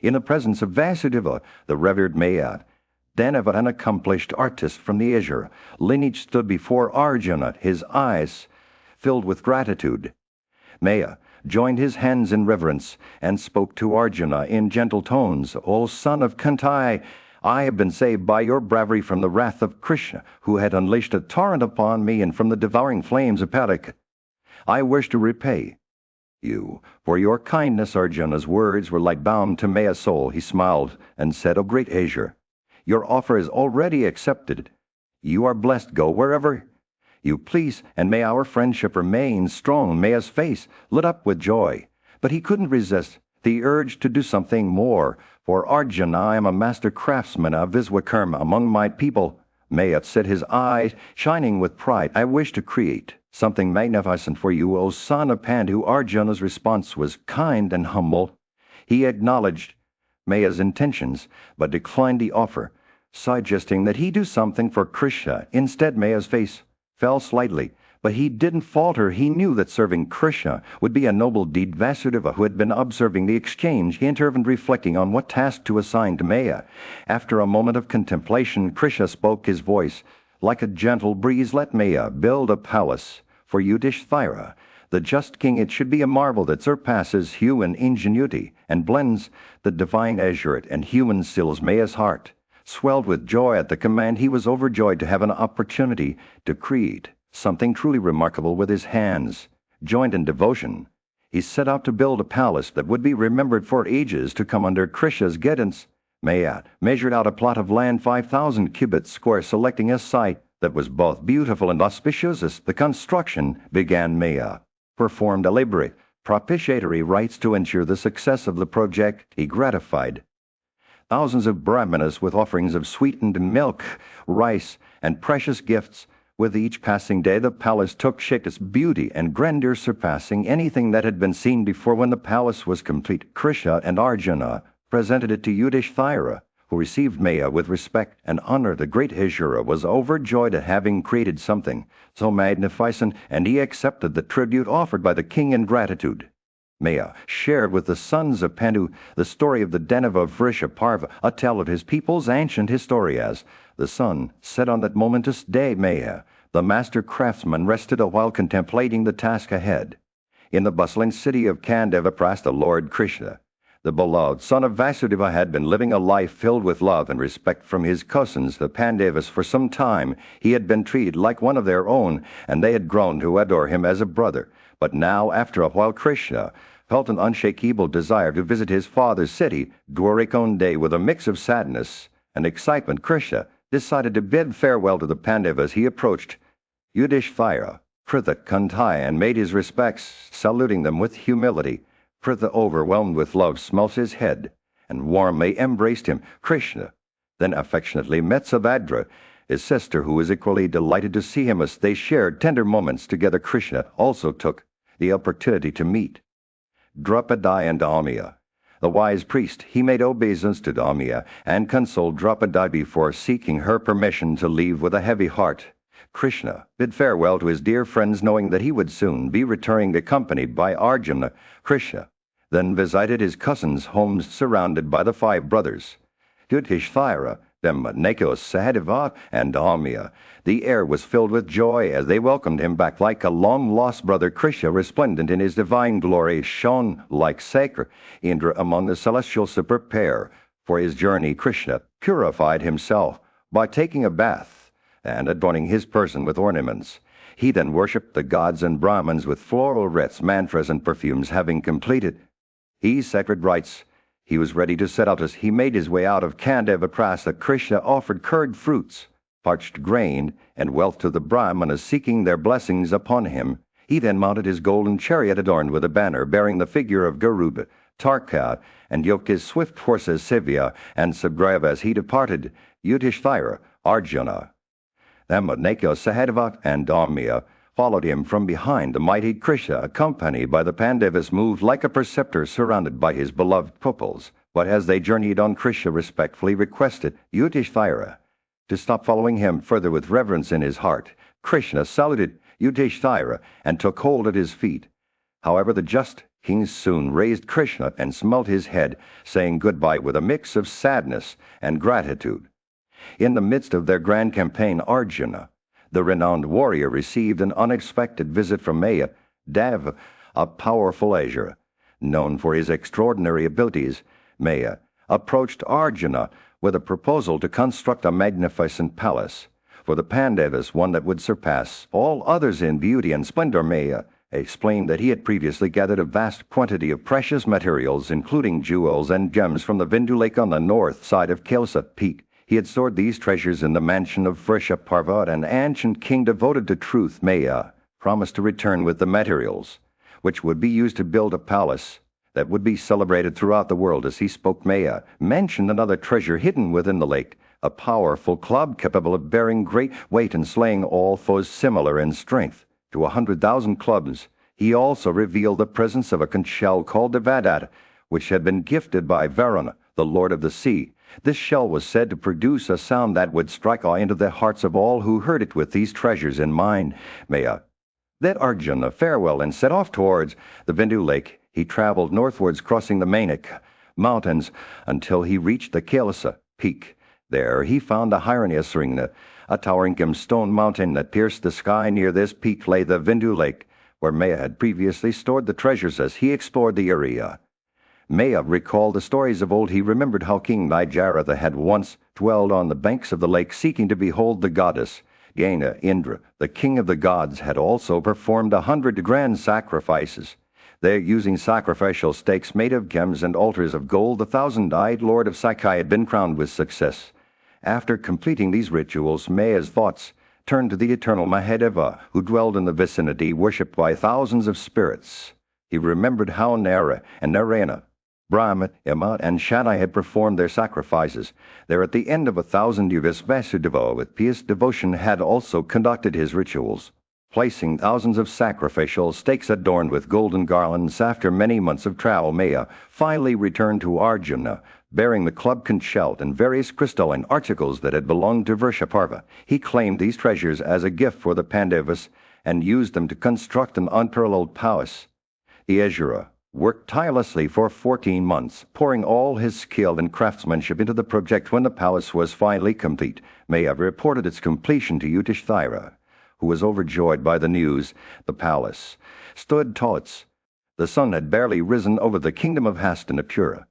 in the presence of Vasudeva, the revered Maya. Then of an accomplished artist from the azure lineage stood before Arjuna, his eyes filled with gratitude. Maya joined his hands in reverence and spoke to Arjuna in gentle tones, "O son of Kunti, I have been saved by your bravery from the wrath of Krishna, who had unleashed a torrent upon me, and from the devouring flames of Parak. I wish to repay you for your kindness." Arjuna's words were like balm to Maya's soul. He smiled and said, "O great azure, your offer is already accepted. You are blessed. Go wherever you please, and may our friendship remain strong." Maya's face lit up with joy, but he couldn't resist the urge to do something more. "For Arjuna, I am a master craftsman of Viswakarma among my people." Maya said, his eyes shining with pride, "I wish to create something magnificent for you, O son of Pandu." Arjuna's response was kind and humble. He acknowledged Maya's intentions, but declined the offer, suggesting that he do something for Krishna. Instead, Maya's face fell slightly, but he didn't falter. He knew that serving Krishna would be a noble deed. Vasudeva, who had been observing the exchange, intervened, reflecting on what task to assign to Maya. After a moment of contemplation, Krishna spoke, his voice like a gentle breeze. "Let Maya build a palace for Yudhishthira, the just king. It should be a marvel that surpasses human ingenuity and blends the divine azure and human skills." Maya's heart swelled with joy at the command. He was overjoyed to have an opportunity to create something truly remarkable with his hands. Joined in devotion, he set out to build a palace that would be remembered for ages to come under Krishna's guidance. Maya measured out a plot of land 5,000 cubits square, selecting a site that was both beautiful and auspicious. As the construction began, Maya performed elaborate propitiatory rites to ensure the success of the project. He gratified thousands of brahmanas with offerings of sweetened milk, rice, and precious gifts. With each passing day, the palace took shape, its beauty and grandeur surpassing anything that had been seen before. When the palace was complete, Krishna and Arjuna presented it to Yudhishthira, who received Maya with respect and honor. The great Azura was overjoyed at having created something so magnificent, and he accepted the tribute offered by the king in gratitude. Maya shared with the sons of Pandu the story of the den of Sabha Parva, a tale of his people's ancient history. As the sun set on that momentous day, Maya, the master craftsman, rested a while contemplating the task ahead. In the bustling city of Kandavaprastha, Lord Krishna, the beloved son of Vasudeva, had been living a life filled with love and respect from his cousins, the Pandavas. For some time he had been treated like one of their own, and they had grown to adore him as a brother. But now, after a while, Krishna felt an unshakable desire to visit his father's city, Dwarika. With a mix of sadness and excitement, Krishna decided to bid farewell to the Pandavas. He approached Yudhishthira, Pritha, Kunti, and made his respects, saluting them with humility. Pritha, overwhelmed with love, smote his head and warmly embraced him. Krishna then affectionately met Subhadra, his sister, who was equally delighted to see him. As they shared tender moments together, Krishna also took the opportunity to meet Draupadi and Dhamya, the wise priest. He made obeisance to Dhamya and consoled Draupadi before seeking her permission to leave. With a heavy heart, Krishna bid farewell to his dear friends, knowing that he would soon be returning accompanied by Arjuna. Krishna then visited his cousins' homes surrounded by the 5 brothers, Yudhishthira, Mahabharat, Sahadeva, and Dhamya. The air was filled with joy as they welcomed him back like a long-lost brother. Krishna, resplendent in his divine glory, shone like sacred Indra among the celestials to prepare for his journey. Krishna purified himself by taking a bath and adorning his person with ornaments. He then worshipped the gods and Brahmins with floral rites, mantras, and perfumes. Having completed his sacred rites, he was ready to set out. As he made his way out of Kandavaprastha, Krishna offered curd fruits, parched grain, and wealth to the Brahmanas, seeking their blessings upon him. He then mounted his golden chariot adorned with a banner bearing the figure of Garuda, Tarka, and yoked his swift horses Sivya and Subhadra. As he departed, Yudhishthira, Arjuna, Mahabharat, Sahadeva, and Dhamya followed him from behind. The mighty Krishna, accompanied by the Pandavas, moved like a preceptor surrounded by his beloved pupils. But as they journeyed on, Krishna respectfully requested Yudhishthira to stop following him further. With reverence in his heart, Krishna saluted Yudhishthira and took hold at his feet. However, the just King soon raised Krishna and smote his head, saying goodbye with a mix of sadness and gratitude. In the midst of their grand campaign, Arjuna, the renowned warrior, received an unexpected visit from Maya. Dev, a powerful Asura, known for his extraordinary abilities, Maya, approached Arjuna with a proposal to construct a magnificent palace for the Pandavas, one that would surpass all others in beauty and splendor. Maya explained that he had previously gathered a vast quantity of precious materials, including jewels and gems, from the Vindhu Lake on the north side of Kailasa Peak. He had stored these treasures in the mansion of Sabha Parva, an ancient king devoted to truth. Maya promised to return with the materials, which would be used to build a palace that would be celebrated throughout the world. As he spoke, Maya mentioned another treasure hidden within the lake, a powerful club capable of bearing great weight and slaying all foes similar in strength to 100,000 clubs. He also revealed the presence of a conch shell called the Vadat, which had been gifted by Varuna, the lord of the sea. This shell was said to produce a sound that would strike awe into the hearts of all who heard it. With these treasures in mind, Maya bid Arjuna farewell and set off towards the Vindhu Lake. He traveled northwards, crossing the Mainak mountains until he reached the Kailasa Peak. There he found the Hiranyasringa, a towering stone mountain that pierced the sky. Near this peak lay the Vindhu Lake, where Maya had previously stored the treasures. As he explored the area, Maya recalled the stories of old. He remembered how King Najarada had once dwelled on the banks of the lake, seeking to behold the goddess. Gaina Indra, the king of the gods, had also performed 100 grand sacrifices. There, using sacrificial stakes made of gems and altars of gold, the 1,000-eyed lord of Sakai had been crowned with success. After completing these rituals, Maya's thoughts turned to the eternal Mahadeva, who dwelled in the vicinity, worshipped by thousands of spirits. He remembered how Nara and Narayana, Brahma, Yama, and Shaddai had performed their sacrifices. There, at the end of 1,000 years, Vasudeva, with pious devotion, had also conducted his rituals, placing thousands of sacrificial stakes adorned with golden garlands. After many months of travel, Maya finally returned to Arjuna, bearing the club conch shell and various crystalline articles that had belonged to Vrishaparva. He claimed these treasures as a gift for the Pandavas and used them to construct an unparalleled palace. The Asura worked tirelessly for 14 months, pouring all his skill and craftsmanship into the project. When the palace was finally complete, Maya reported its completion to Yudhishthira, who was overjoyed by the news. The palace stood tall. The sun had barely risen over the kingdom of Hastinapura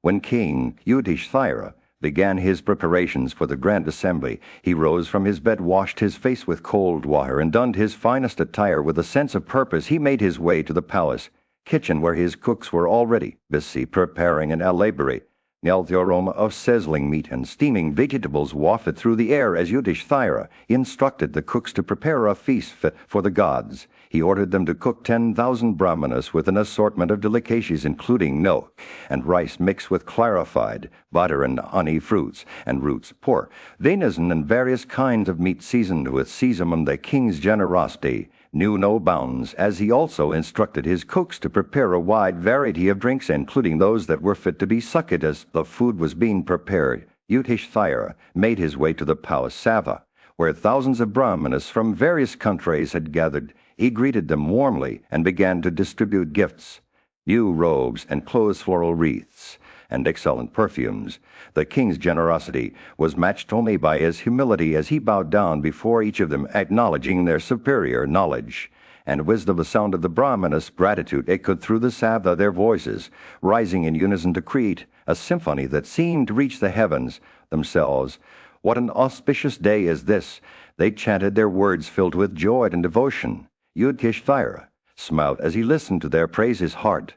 when King Yudhishthira began his preparations for the grand assembly. He rose from his bed, washed his face with cold water, and donned his finest attire. With a sense of purpose, he made his way to the palace kitchen, where his cooks were already busy preparing an elaborate meal. The aroma of sizzling meat and steaming vegetables wafted through the air as Yudhishthira instructed the cooks to prepare a feast fit for the gods. He ordered them to cook 10,000 brahmanas with an assortment of delicacies, including milk and rice mixed with clarified butter and honey, fruits and roots, pork, venison, and various kinds of meat seasoned with sesame. The king's generosity knew no bounds, as he also instructed his cooks to prepare a wide variety of drinks, including those that were fit to be sucked. As the food was being prepared, Yudhishthira made his way to the palace Sabha, where thousands of brahmanas from various countries had gathered. He greeted them warmly and began to distribute gifts, new robes and clothes, floral wreaths, and excellent perfumes. The king's generosity was matched only by his humility, as he bowed down before each of them, acknowledging their superior knowledge and wisdom. The sound of the brahmanas' gratitude echoed through the Sabha, their voices rising in unison to create a symphony that seemed to reach the heavens themselves. What an auspicious day is this! They chanted, their words filled with joy and devotion. Yudhishthira smiled as he listened to their praise, his heart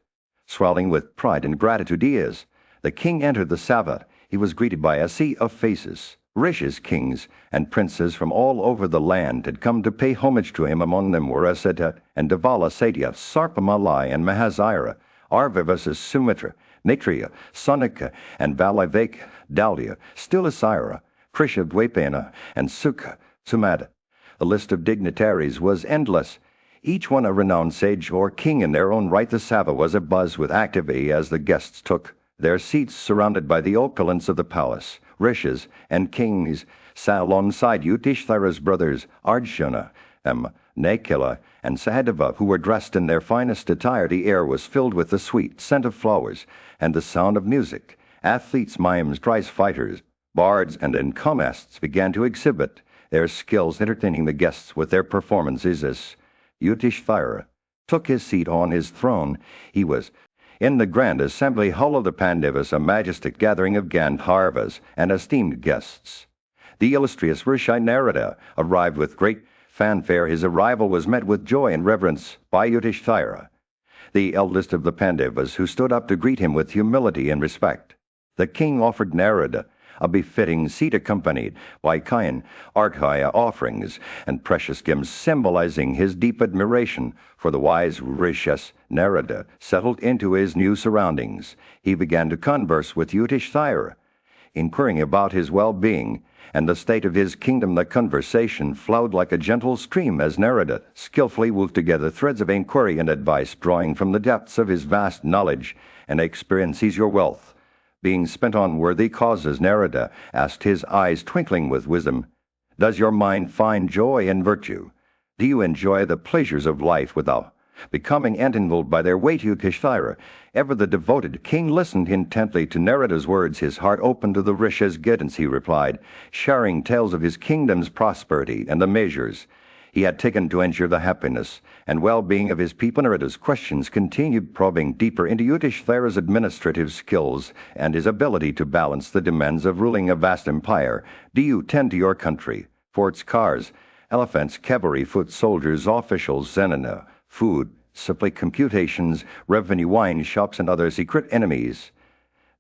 swelling with pride and gratitude. As the king entered the Sabha, he was greeted by a sea of faces. Rishis, kings, and princes from all over the land had come to pay homage to him. Among them were Asita and Devala, Satya, Sarpamalai, and Mahazira, Arvivasa, Sumitra, Maitreya, Sonika, and Valavek, Dalia, Stilasira, Krisha, Dwapena, and Sukha, Sumada. The list of dignitaries was endless, each one a renowned sage or king in their own right. The Sabha was abuzz with activity as the guests took their seats surrounded by the opulence of the palace. Rishis and kings sat alongside Yudhishthira's brothers Arjuna Nakila, and Sahadeva, who were dressed in their finest attire. The air was filled with the sweet scent of flowers and the sound of music. Athletes, mimes, prize fighters, bards, and encomiasts began to exhibit their skills, entertaining the guests with their performances. As Yudhishthira took his seat on his throne, he was in the grand assembly hall of the Pandavas, a majestic gathering of Gandharvas and esteemed guests. The illustrious Rishi Narada arrived with great fanfare. His arrival was met with joy and reverence by Yudhishthira, the eldest of the Pandavas, who stood up to greet him with humility and respect. The king offered Narada a befitting seat, accompanied by kind Arghya offerings and precious gifts, symbolizing his deep admiration for the wise Rishis. Narada settled into his new surroundings. He began to converse with Yudhishthira, inquiring about his well-being and the state of his kingdom. The conversation flowed like a gentle stream as Narada skillfully wove together threads of inquiry and advice, drawing from the depths of his vast knowledge and experience. "Is your wealth being spent on worthy causes?" Narada asked, his eyes twinkling with wisdom. "Does your mind find joy in virtue? Do you enjoy the pleasures of life without becoming entangled by their weight?" Yudhishthira, ever the devoted king, listened intently to Narada's words, his heart open to the Rishi's guidance. He replied, sharing tales of his kingdom's prosperity and the measures he had taken to ensure the happiness and well-being of his people. Narada's questions continued, probing deeper into Yudhishthira's administrative skills and his ability to balance the demands of ruling a vast empire. "Do you tend to your country for its cars, elephants, cavalry, foot soldiers, officials, zenana, food, supply, computations, revenue, wine shops, and other secret enemies?"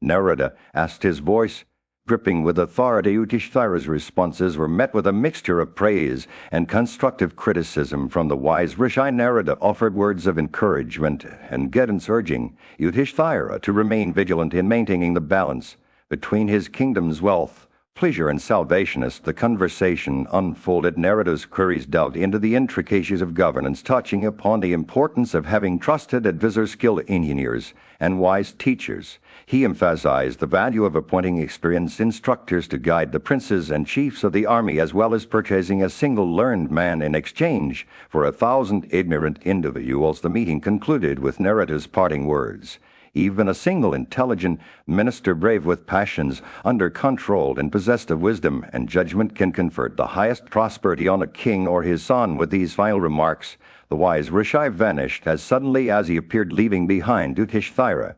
Narada asked, his voice dripping with authority. Yudhishthira's responses were met with a mixture of praise and constructive criticism from the wise Rishi. Narada offered words of encouragement and guidance, urging Yudhishthira to remain vigilant in maintaining the balance between his kingdom's wealth, pleasure, and salvation. As the conversation unfolded, Narada's queries delved into the intricacies of governance, touching upon the importance of having trusted advisors, skilled engineers, and wise teachers. He emphasized the value of appointing experienced instructors to guide the princes and chiefs of the army, as well as purchasing a single learned man in exchange for 1,000 ignorant individuals. The meeting concluded with Narada's parting words. "Even a single intelligent minister, brave with passions, under control, and possessed of wisdom and judgment, can confer the highest prosperity on a king or his son." With these final remarks, the wise Rishi vanished as suddenly as he appeared, leaving behind Yudhishthira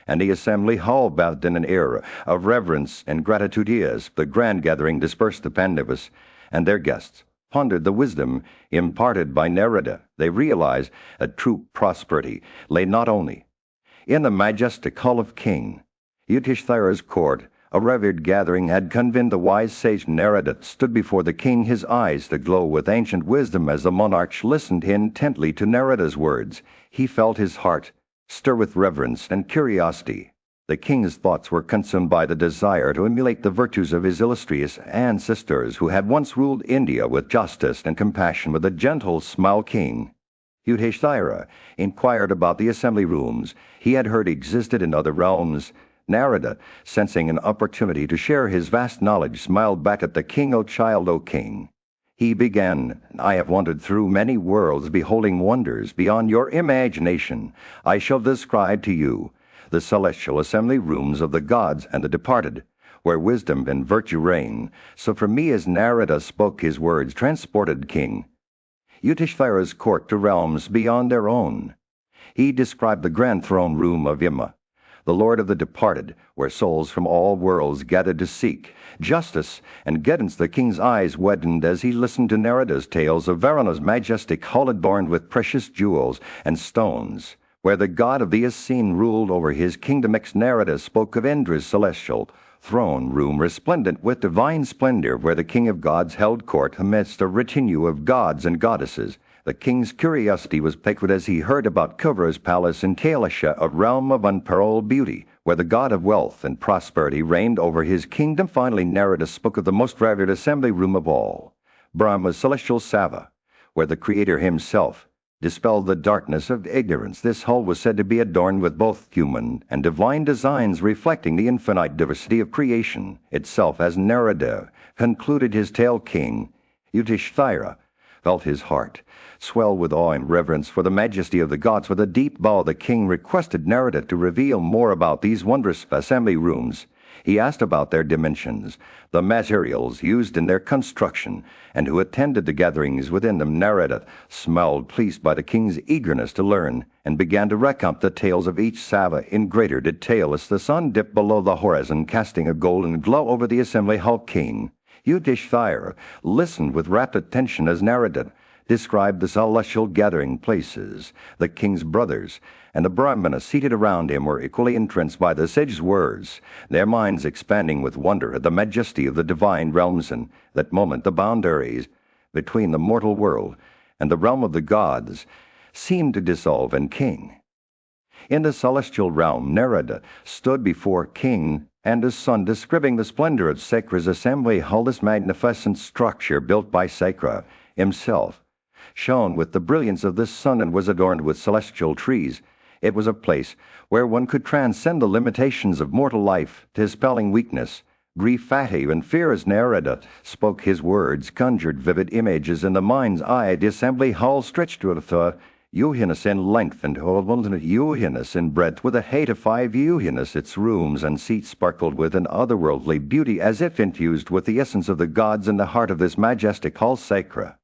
and the assembly hall bathed in an air of reverence and gratitude. As the grand gathering dispersed, the Pandavas and their guests pondered the wisdom imparted by Narada. They realized that true prosperity lay not only in the majestic hall of King Yudhishthira's court. A revered gathering had convened. The wise sage Narada stood before the king, his eyes aglow with ancient wisdom. As the monarch listened intently to Narada's words, he felt his heart stir with reverence and curiosity. The king's thoughts were consumed by the desire to emulate the virtues of his illustrious ancestors, who had once ruled India with justice and compassion. With a gentle smile, King Yudhishthira inquired about the assembly rooms he had heard existed in other realms. Narada, sensing an opportunity to share his vast knowledge, smiled back at the king. "O child, O king," he began, "I have wandered through many worlds, beholding wonders beyond your imagination. I shall describe to you the celestial assembly rooms of the gods and the departed, where wisdom and virtue reign." So for me, as Narada spoke, his words transported King Yudhishthira's court to realms beyond their own. He described the grand throne room of Yama, the lord of the departed, where souls from all worlds gathered to seek justice and guidance. The king's eyes widened as he listened to Narada's tales of Varana's majestic hall adorned with precious jewels and stones, where the god of the Unseen ruled over his kingdom. Narada spoke of Indra's celestial throne room, resplendent with divine splendor, where the king of gods held court amidst a retinue of gods and goddesses. The king's curiosity was piqued as he heard about Kuvra's palace in Kailasha, a realm of unparalleled beauty, where the god of wealth and prosperity reigned over his kingdom. Finally, Narada spoke of the most revered assembly room of all, Brahma's celestial Sabha, where the Creator himself dispelled the darkness of ignorance. This hall was said to be adorned with both human and divine designs, reflecting the infinite diversity of creation itself. As Narada concluded his tale, King Yudhishthira felt his heart swell with awe and reverence for the majesty of the gods. With a deep bow, the king requested Narada to reveal more about these wondrous assembly rooms. He asked about their dimensions, the materials used in their construction, and who attended the gatherings within them. Narada smiled, pleased by the king's eagerness to learn, and began to recount the tales of each Sabha in greater detail as the sun dipped below the horizon, casting a golden glow over the assembly hall. King Yudhishthira listened with rapt attention as Narada described the celestial gathering places. The king's brothers and the Brahmanas seated around him were equally entranced by the sage's words, their minds expanding with wonder at the majesty of the divine realms. And that moment the boundaries between the mortal world and the realm of the gods seemed to dissolve, and in the celestial realm, Narada stood before king and his son, describing the splendor of Sakra's assembly hall. This magnificent structure, built by Sakra himself, shone with the brilliance of the sun and was adorned with celestial trees. It was a place where one could transcend the limitations of mortal life, dispelling weakness, grief, fatigue, and fear. As Narada spoke, his words conjured vivid images in the mind's eye. The assembly hall stretched to the Yuhinus in length and 100 Yuhinus in breadth, with a height of 5 Yuhinus. Its rooms and seats sparkled with an otherworldly beauty, as if infused with the essence of the gods. In the heart of this majestic hall, Sakra,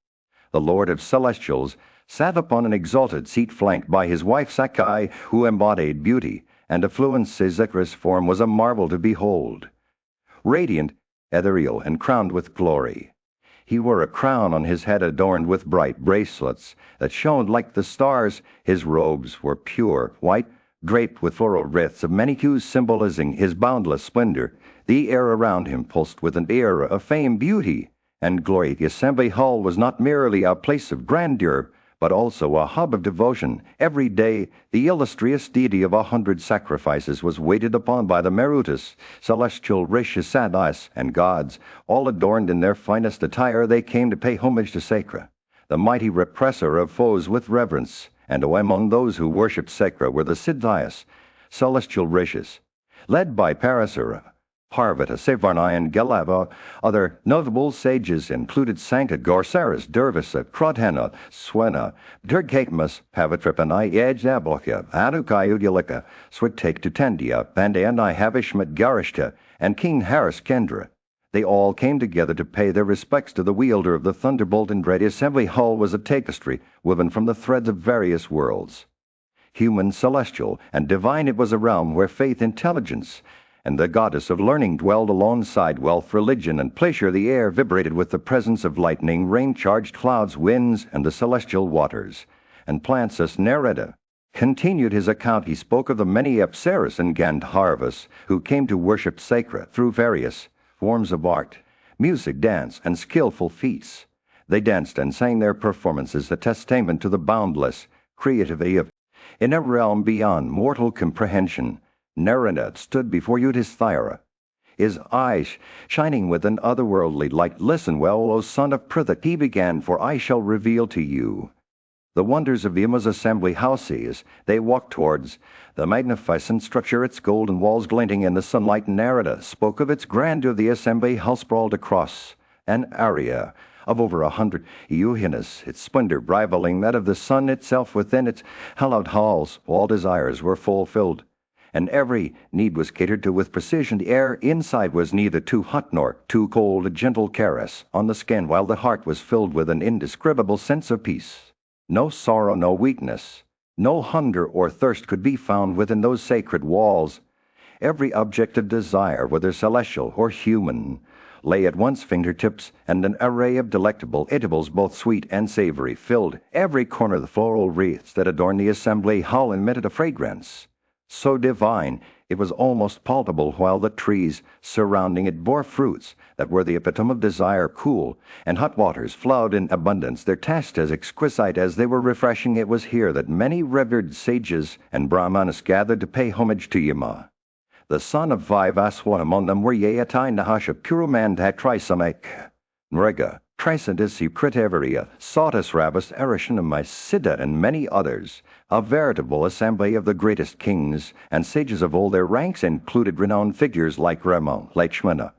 the Lord of Celestials, sat upon an exalted seat flanked by his wife Sakai, who embodied beauty and affluence. Sakra's form was a marvel to behold, radiant, ethereal, and crowned with glory. He wore a crown on his head adorned with bright bracelets that shone like the stars. His robes were pure white, draped with floral wreaths of many hues, symbolizing his boundless splendor. The air around him pulsed with an air of fame, beauty, and glory. The assembly hall was not merely a place of grandeur, but also a hub of devotion. Every day, the illustrious deity of 100 sacrifices was waited upon by the Marutas, celestial rishis, sadhis, and gods. All adorned in their finest attire, they came to pay homage to Sakra, the mighty represser of foes, with reverence. And among those who worshipped Sakra were the Siddhis, celestial rishis, led by Parasura, Parvata, Sevarna, and Galava. Other notable sages included Sankha, Gorsaras, Durvasa, Krodhana, Swena, Durgatmas, Pavatripani, Ejabokya, Anukayudulika, Switek Tutandia, Pandayani, Havishmat, Garishta, and King Haris Kendra. They all came together to pay their respects to the wielder of the thunderbolt and dread. Assembly hall was a tapestry woven from the threads of various worlds. Human, celestial, and divine, it was a realm where faith, intelligence, and the goddess of learning dwelled alongside wealth, religion, and pleasure. The air vibrated with the presence of lightning, rain-charged clouds, winds, and the celestial waters and plants. As Narada continued his account, he spoke of the many Apsaras and Gandharvas who came to worship Sakra through various forms of art, music, dance, and skillful feats. They danced and sang their performances, a testament to the boundless creativity of in a realm beyond mortal comprehension. Narada stood before Yudhishthira, his eyes shining with an otherworldly light. Listen well, O son of Pritha, he began, for I shall reveal to you the wonders of Yama's assembly house. As they walked towards the magnificent structure, its golden walls glinting in the sunlight, Narada spoke of its grandeur. The assembly house sprawled across an area of over 100 Yuhinus, its splendor rivaling that of the sun itself. Within its hallowed halls, all desires were fulfilled, and every need was catered to with precision. The air inside was neither too hot nor too cold, a gentle caress on the skin, while the heart was filled with an indescribable sense of peace. No sorrow, no weakness, no hunger or thirst could be found within those sacred walls. Every object of desire, whether celestial or human, lay at one's fingertips, and an array of delectable edibles, both sweet and savory, filled every corner. The floral wreaths that adorned the assembly hall emitted a fragrance so divine it was almost palpable, while the trees surrounding it bore fruits that were the epitome of desire. Cool and hot waters flowed in abundance, their taste as exquisite as they were refreshing. It was here that many revered sages and Brahmanas gathered to pay homage to Yama, the son of Vivaswan. Among them were Yayatai, Nahasha, Purumandha, Trisamek, Nrega, Trisadisi, Kritavarya, Satisravas, Arishanamai, Siddha, and many others. A veritable assembly of the greatest kings and sages of old. Their ranks included renowned figures like Rama, Lakshmana,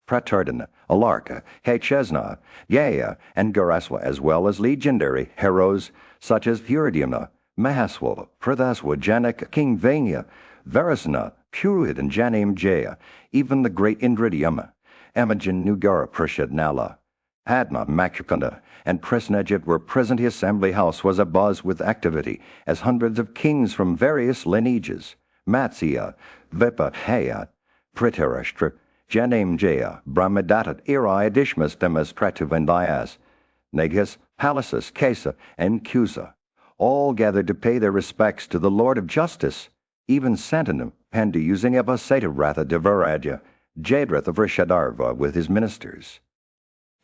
Pratardan, Alarka, Hechesna, Yea, and Garaswa, as well as legendary heroes such as Eurydium, Mahaswa, Prathaswa, Janak, King Vanya, Varasana, Purohit, and Janim Jaya, even the great Indridium, Imogen, Nugara, Prashad, Nala, Padma, Makukunda, and Presnajit were present. The assembly house was abuzz with activity, as hundreds of kings from various lineages, Matsya, Vipahaya, Pritarashtra, Janem Jaya, Brahmadatta, Eri, Adishmas, Demas, Pratuvandayas, Negus, Palasus, Kesa, and Cusa, all gathered to pay their respects to the Lord of Justice, even Santanum, Pandu using Evasaitaratha Devaraja, Jadrath of Rishadarva with his ministers.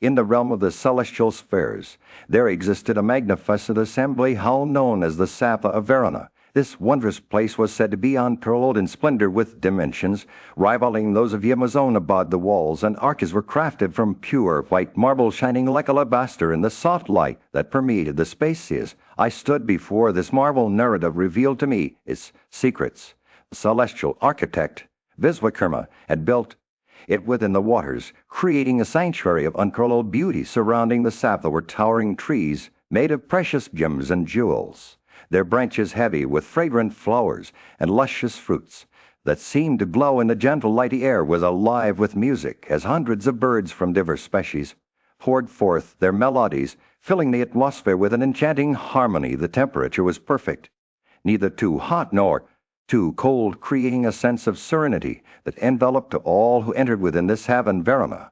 In the realm of the celestial spheres, there existed a magnificent assembly hall known as the Sabha of Varuna. This wondrous place was said to be unparalleled in splendor with dimensions, rivaling those of Yamazonabad. The walls and arches were crafted from pure white marble shining like alabaster in the soft light that permeated the spaces. I stood before this marble narrative revealed to me its secrets. The celestial architect, Viswakarma, had built it within the waters, creating a sanctuary of unparalleled beauty. Surrounding the Sabha were towering trees made of precious gems and jewels, their branches heavy with fragrant flowers and luscious fruits that seemed to glow in the gentle light. The air was alive with music as hundreds of birds from diverse species poured forth their melodies, filling the atmosphere with an enchanting harmony. The temperature was perfect, neither too hot nor too cold, creating a sense of serenity that enveloped all who entered within this heaven. Varuna,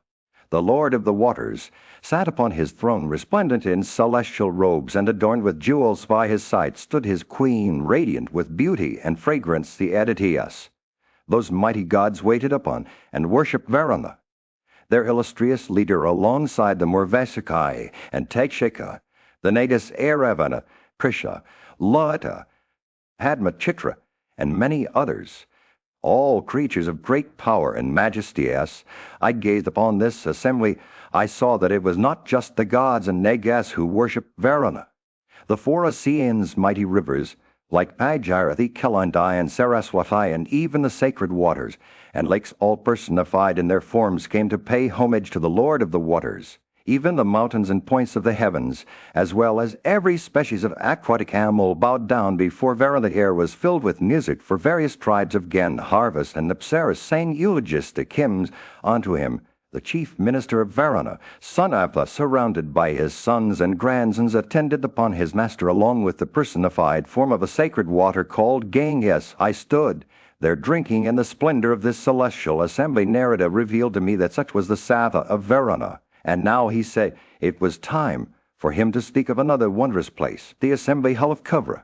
the Lord of the waters, sat upon his throne, resplendent in celestial robes and adorned with jewels. By his side stood his queen, radiant with beauty and fragrance, the Aditiyas. Those mighty gods waited upon and worshipped Varuna. Their illustrious leader alongside them were Vasukai and Takshika, the Nagas Airavana, Prisha, Lata, Padmachitra, and many others, all creatures of great power and majesty. As I gazed upon this assembly, I saw that it was not just the gods and Nagas who worshipped Varuna. The four Oceans' mighty rivers, like Pajarathi, Kalandai, and Saraswati, and even the sacred waters and lakes, all personified in their forms, came to pay homage to the Lord of the waters. Even the mountains and points of the heavens, as well as every species of aquatic animal, bowed down before Varuna. The air was filled with music, for various tribes of Gandharvas and Apsaras sang eulogistic hymns unto him. The chief minister of Varuna, son Apla, surrounded by his sons and grandsons, attended upon his master along with the personified form of a sacred water called Ganges. I stood there drinking in the splendor of this celestial assembly. Narrative revealed to me that such was the Sabha of Varuna. And now he said it was time for him to speak of another wondrous place, the assembly hall of Kavra.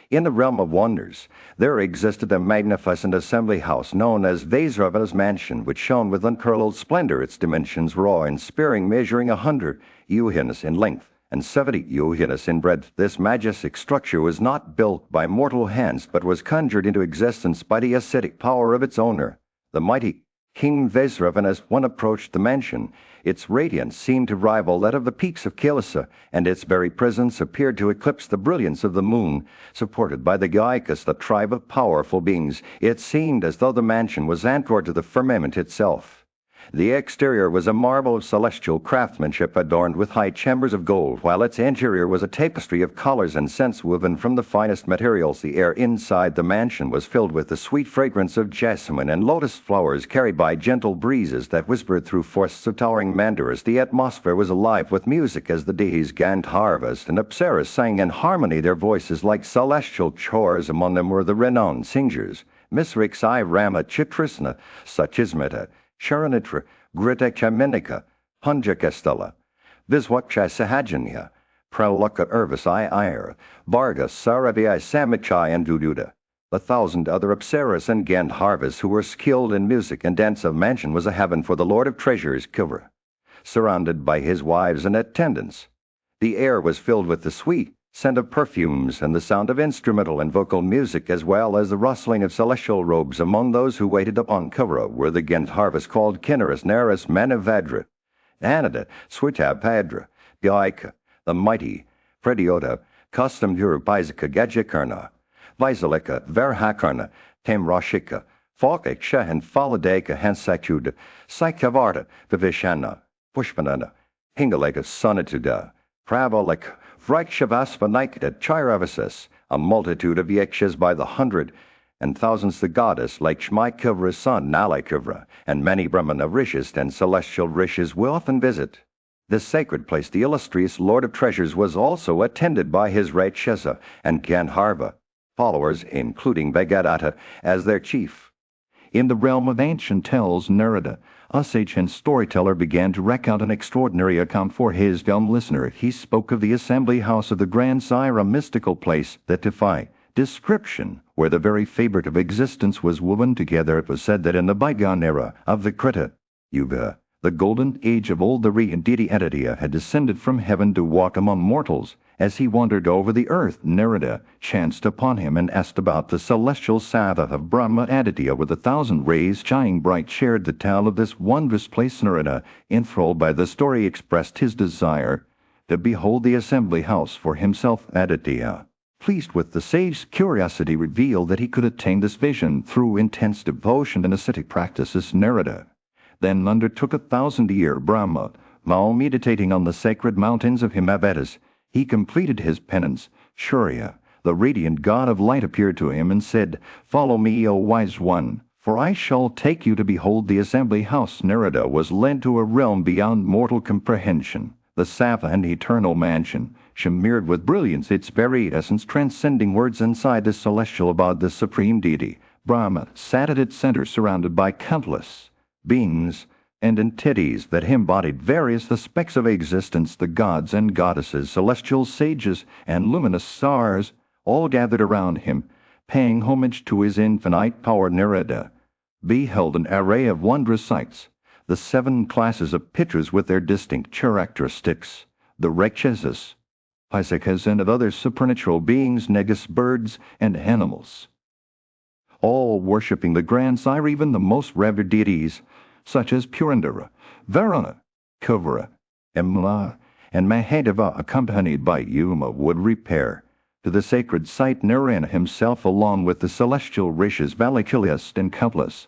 In the realm of wonders, there existed a magnificent assembly house known as Vaisravana's mansion, which shone with unparalleled splendor. Its dimensions raw and sparing, measuring 100 yohanas in length and 70 yohanas in breadth. This majestic structure was not built by mortal hands, but was conjured into existence by the ascetic power of its owner, the mighty King Vaisravana. As one approached the mansion, its radiance seemed to rival that of the peaks of Kailasa, and its very presence appeared to eclipse the brilliance of the moon. Supported by the Gaikas, the tribe of powerful beings, it seemed as though the mansion was anchored to the firmament itself. The exterior was a marvel of celestial craftsmanship, adorned with high chambers of gold, while its interior was a tapestry of colors and scents woven from the finest materials. The air inside the mansion was filled with the sweet fragrance of jasmine and lotus flowers, carried by gentle breezes that whispered through forests of towering mandaras. The atmosphere was alive with music as the deities Gandharvas and Apsaras sang in harmony, their voices like celestial chores. Among them were the renowned singers Misriksai Rama Chitrisna, Sachismata, Sharanitra, Gritechamenika, Punjakastala, Viswaksha Sahajanya, Pralaka Urvasai Ira, Varga, Saravai Samichai, and Dududa. The 1,000 other Apsaras and Gandharvas who were skilled in music and dance. Of mansion was a heaven for the Lord of Treasures, Kivra, surrounded by his wives and attendants. The air was filled with the sweet scent of perfumes and the sound of instrumental and vocal music, as well as the rustling of celestial robes. Among those who waited upon Kavra were the Gandharvas called Kinnaras, Naras, Manavadra, Anada, Switapadra, Gaika, the mighty Pradiota, Custom Urupaisaka, Gajakarna, Vaisalika, Verhakarna, Temrashika, Folkiksha and Faladeka Hansakuda, Saikavarta, Vivishana, Pushpanana, Hingaleka Sonatuda, Pravalek, Vrikshavastva Nikita, Chairavasas, a multitude of yakshas by the hundred, and thousands the goddess like Shmaikivra's son Nalaikivra, and many Brahmana rishis and celestial rishis will often visit. This sacred place, the illustrious Lord of Treasures, was also attended by his Rakshasa and Gandharva, followers including Bhagadatta as their chief. In the realm of ancient tales, Narada, a sage and storyteller, began to recount an extraordinary account for his dumb listener. He spoke of the assembly house of the Grand Sire, a mystical place that defied description, where the very fabric of existence was woven together. It was said that in the bygone era of the Krita Yuga, the golden age of old, the deity Aditya had descended from heaven to walk among mortals. As he wandered over the earth, Narada chanced upon him and asked about the celestial Sabha of Brahma. Aditya, with 1,000 rays shining bright, shared the tale of this wondrous place. Narada, enthralled by the story, expressed his desire to behold the assembly house for himself. Aditya, pleased with the sage's curiosity, revealed that he could attain this vision through intense devotion and ascetic practices. Narada then undertook a 1,000-year Brahma vow, meditating on the sacred mountains of Himalayas. He completed his penance. Surya, the radiant god of light, appeared to him and said, "Follow me, O wise one, for I shall take you to behold the assembly house." Narada was led to a realm beyond mortal comprehension, the Sabha, an eternal mansion, shimmered with brilliance, its very essence transcending words. Inside this celestial abode, the supreme deity, Brahma, sat at its center, surrounded by countless beings and entities that embodied various aspects of existence. The gods and goddesses, celestial sages, and luminous stars all gathered around him, paying homage to his infinite power. Narada beheld an array of wondrous sights, the 7 classes of pitras with their distinct characteristics, the Rakshasas, Paisakas, and other supernatural beings, Nagas, birds, and animals, all worshipping the Grand Sire. Even the most revered deities, such as Purandara, Varuna, Kuvara, Emla, and Mahadeva, accompanied by Yuma, would repair to the sacred site. Narayana himself, along with the celestial rishis, Valakilas, and countless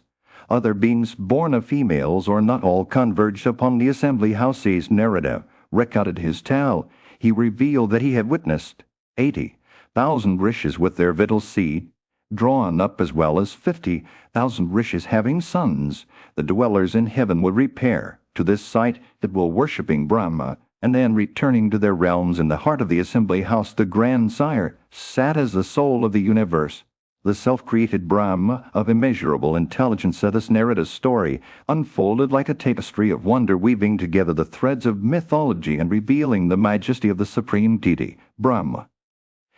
other beings born of females or not, all converged upon the assembly house. As Narada recounted his tale, he revealed that he had witnessed 80,000 rishis with their vital seed drawn up, as well as 50,000 rishis having sons. The dwellers in heaven would repair to this site that while worshipping Brahma, and then returning to their realms. In the heart of the assembly house, the Grand Sire sat as the soul of the universe, the self-created Brahma of immeasurable intelligence. This Narada's story unfolded like a tapestry of wonder, weaving together the threads of mythology and revealing the majesty of the supreme deity, Brahma.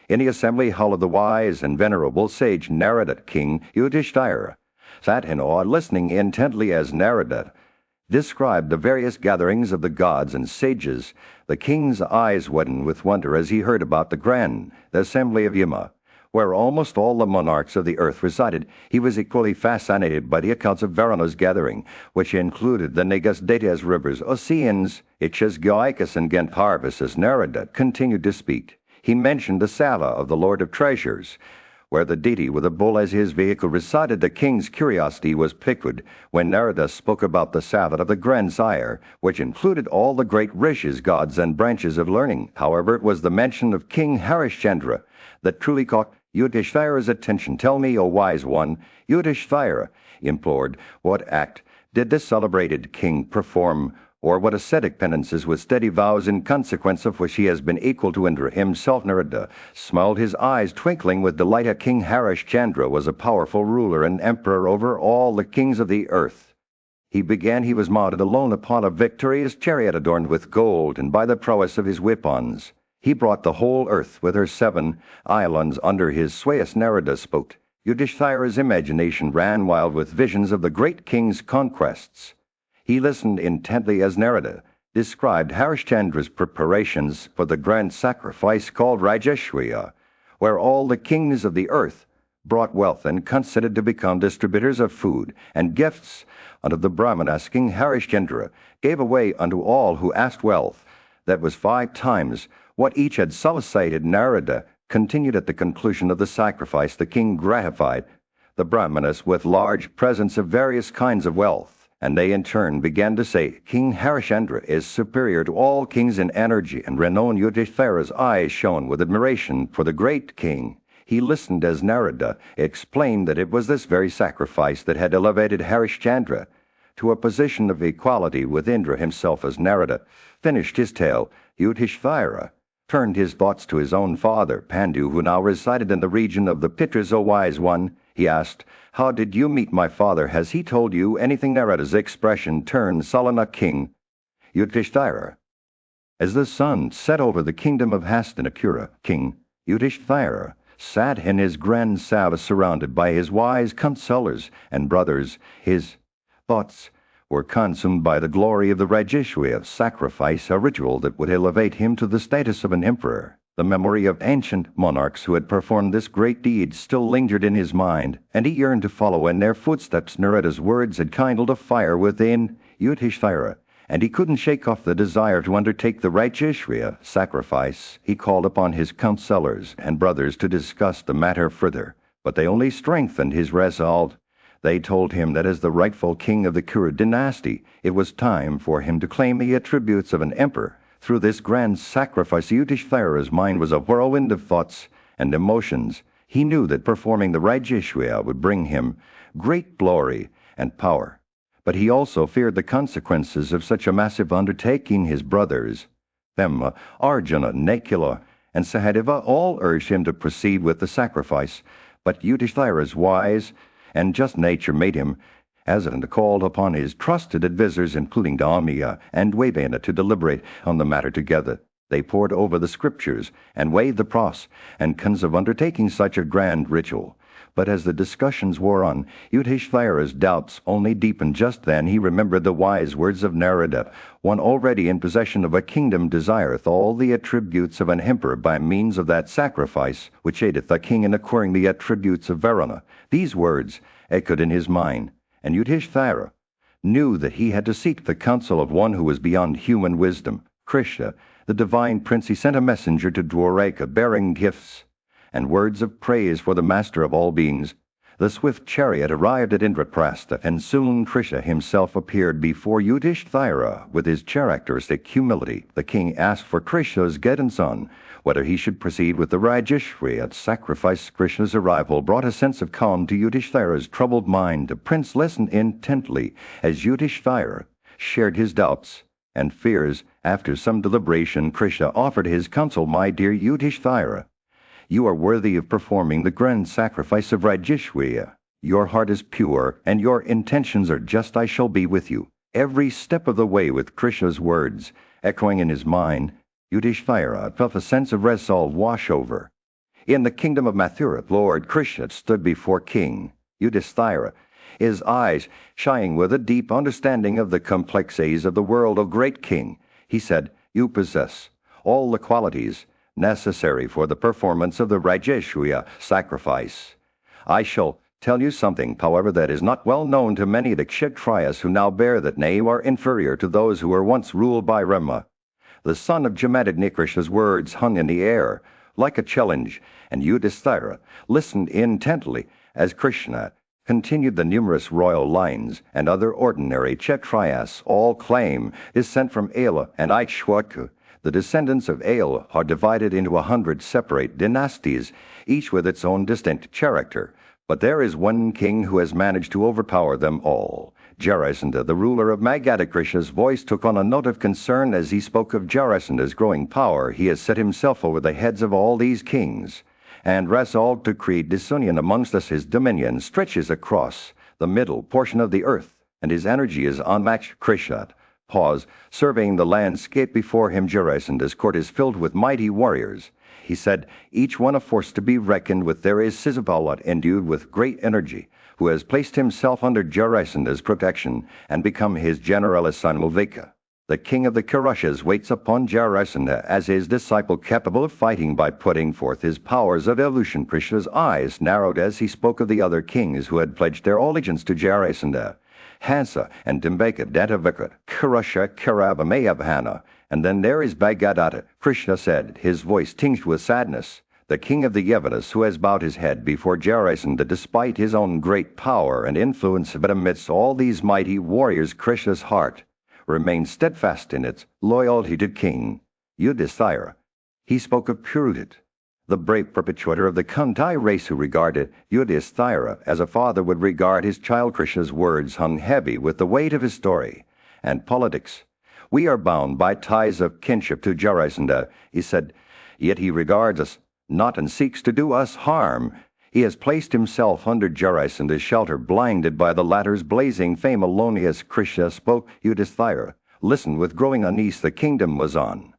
In the assembly hall of the wise and venerable sage Narada, King Yudhishthira sat in awe, listening intently as Narada described the various gatherings of the gods and sages. The king's eyes widened with wonder as he heard about the assembly of Yama, where almost all the monarchs of the earth resided. He was equally fascinated by the accounts of Varuna's gathering, which included the Nagas, Daityas, rivers, Oceans, Ikshas, Gaikas, and Gandharvas. As Narada continued to speak, he mentioned the Sabha of the Lord of Treasures, where the deity with a bull as his vehicle resided. The king's curiosity was piqued when Narada spoke about the Sabha of the Grand Sire, which included all the great rishis, gods, and branches of learning. However, it was the mention of King Harishchandra that truly caught Yudhishthira's attention. "Tell me, O wise one," Yudhishthira implored, "what act did this celebrated king perform, or what ascetic penances with steady vows, in consequence of which he has been equal to Indra himself?" Narada smiled, his eyes twinkling with delight. King Harishchandra was a powerful ruler and emperor over all the kings of the earth. He was mounted alone upon a victorious chariot adorned with gold, and by the prowess of his weapons he brought the whole earth with her 7 islands under his sway. As Narada spoke, Yudhishthira's imagination ran wild with visions of the great king's conquests. He listened intently as Narada described Harishchandra's preparations for the grand sacrifice called Rajashriya, where all the kings of the earth brought wealth and consented to become distributors of food and gifts unto the Brahmanas. King Harishchandra gave away unto all who asked wealth that was 5 times what each had solicited. Narada continued, "At the conclusion of the sacrifice, the king gratified the Brahmanas with large presents of various kinds of wealth, and they in turn began to say, King Harishchandra is superior to all kings in energy, and renowned Yudhishthira's eyes shone with admiration for the great king. He listened as Narada explained that it was this very sacrifice that had elevated Harishchandra to a position of equality with Indra himself. As Narada finished his tale, Yudhishthira turned his thoughts to his own father, Pandu, who now resided in the region of the Pitras. O wise one, he asked, how did you meet my father? Has he told you anything? Narada's expression turned sullen. A king, Yudhishthira. As the sun set over the kingdom of Hastinapura, King Yudhishthira sat in his grand sabha surrounded by his wise counselors and brothers. His thoughts were consumed by the glory of the Rajeshwaya sacrifice, a ritual that would elevate him to the status of an emperor. The memory of ancient monarchs who had performed this great deed still lingered in his mind, and he yearned to follow in their footsteps. Narada's words had kindled a fire within Yudhishthira, and he couldn't shake off the desire to undertake the Rajeshwaya sacrifice. He called upon his counselors and brothers to discuss the matter further, but they only strengthened his resolve. They told him that as the rightful king of the Kuru dynasty, it was time for him to claim the attributes of an emperor. Through this grand sacrifice, Yudhishthira's mind was a whirlwind of thoughts and emotions. He knew that performing the Rajeshwaya would bring him great glory and power, but he also feared the consequences of such a massive undertaking. His brothers, Bhima, Arjuna, Nakula, and Sahadeva, all urged him to proceed with the sacrifice, but Yudhishthira's wise and just nature made him hesitant. Called upon his trusted advisors, including Dhamya and Devena, to deliberate on the matter together. They pored over the scriptures and weighed the pros and cons of undertaking such a grand ritual. But as the discussions wore on, Yudhishthira's doubts only deepened. Just then he remembered the wise words of Narada, one already in possession of a kingdom desireth all the attributes of an emperor by means of that sacrifice which aideth a king in acquiring the attributes of Varuna. These words echoed in his mind, and Yudhishthira knew that he had to seek the counsel of one who was beyond human wisdom. Krishna, the divine prince, he sent a messenger to Dwaraka bearing gifts and words of praise for the master of all beings. The swift chariot arrived at Indraprastha, and soon Krishna himself appeared before Yudhishthira. With his characteristic humility, the king asked for Krishna's guidance on whether he should proceed with the Rajeshwaya sacrifice. Krishna's arrival brought a sense of calm to Yudhishthira's troubled mind. The prince listened intently as Yudhishthira shared his doubts and fears. After some deliberation, Krishna offered his counsel. My dear Yudhishthira, you are worthy of performing the grand sacrifice of Rajeshwaya. Your heart is pure, and your intentions are just. I shall be with you every step of the way. With Krishna's words echoing in his mind, Yudhishthira felt a sense of resolve wash over. In the kingdom of Mathura, Lord Krishna stood before King Yudhishthira, his eyes shining with a deep understanding of the complexities of the world. O great king, he said, you possess all the qualities necessary for the performance of the Rajeshwaya sacrifice. I shall tell you something, however, that is not well known to many. The Kshatriyas who now bear that name are inferior to those who were once ruled by Rama. The son of Jamadagni. Krishna's words hung in the air like a challenge, and Yudhishthira listened intently as Krishna continued the numerous royal lines and other ordinary Kshatriyas all claim descent from Aila and Ikshwaku. The descendants of Aila are divided into 100 separate dynasties, each with its own distinct character. But there is one king who has managed to overpower them all. Jarasandha, the ruler of Magadha. Krishna's voice took on a note of concern as he spoke of Jarasandha's growing power. He has set himself over the heads of all these kings, and resolved to create disunion amongst us. His dominion stretches across the middle portion of the earth, and his energy is unmatched. Krishna paused, surveying the landscape before him. Jarasandha's court is filled with mighty warriors. He said, each one a force to be reckoned with. There is Sisabala, endued with great energy, who has placed himself under Jarasandha's protection and become his general son. Mulvika, the king of the Kurushas, waits upon Jarasandha as his disciple, capable of fighting by putting forth his powers of evolution. Krishna's eyes narrowed as he spoke of the other kings who had pledged their allegiance to Jarasandha. Hansa and Dimbaka, Dantavika, Kurusha, Karava, and then there is Bhagadatta. Krishna said, his voice tinged with sadness. the king of the Yevanas, who has bowed his head before Jarasandha despite his own great power and influence, but amidst all these mighty warriors Krishna's heart remained steadfast in its loyalty to King Yudhishthira. He spoke of Purudit, the brave perpetuator of the Kunti race, who regarded Yudhishthira as a father would regard his child. Krishna's words hung heavy with the weight of his story and politics. We are bound by ties of kinship to Jarasandha, he said, yet he regards us not and seeks to do us harm. He has placed himself under Jarasandha's shelter, blinded by the latter's blazing fame. Alone as Krishna spoke, Yudhishthira listened with growing unease. The kingdom was on.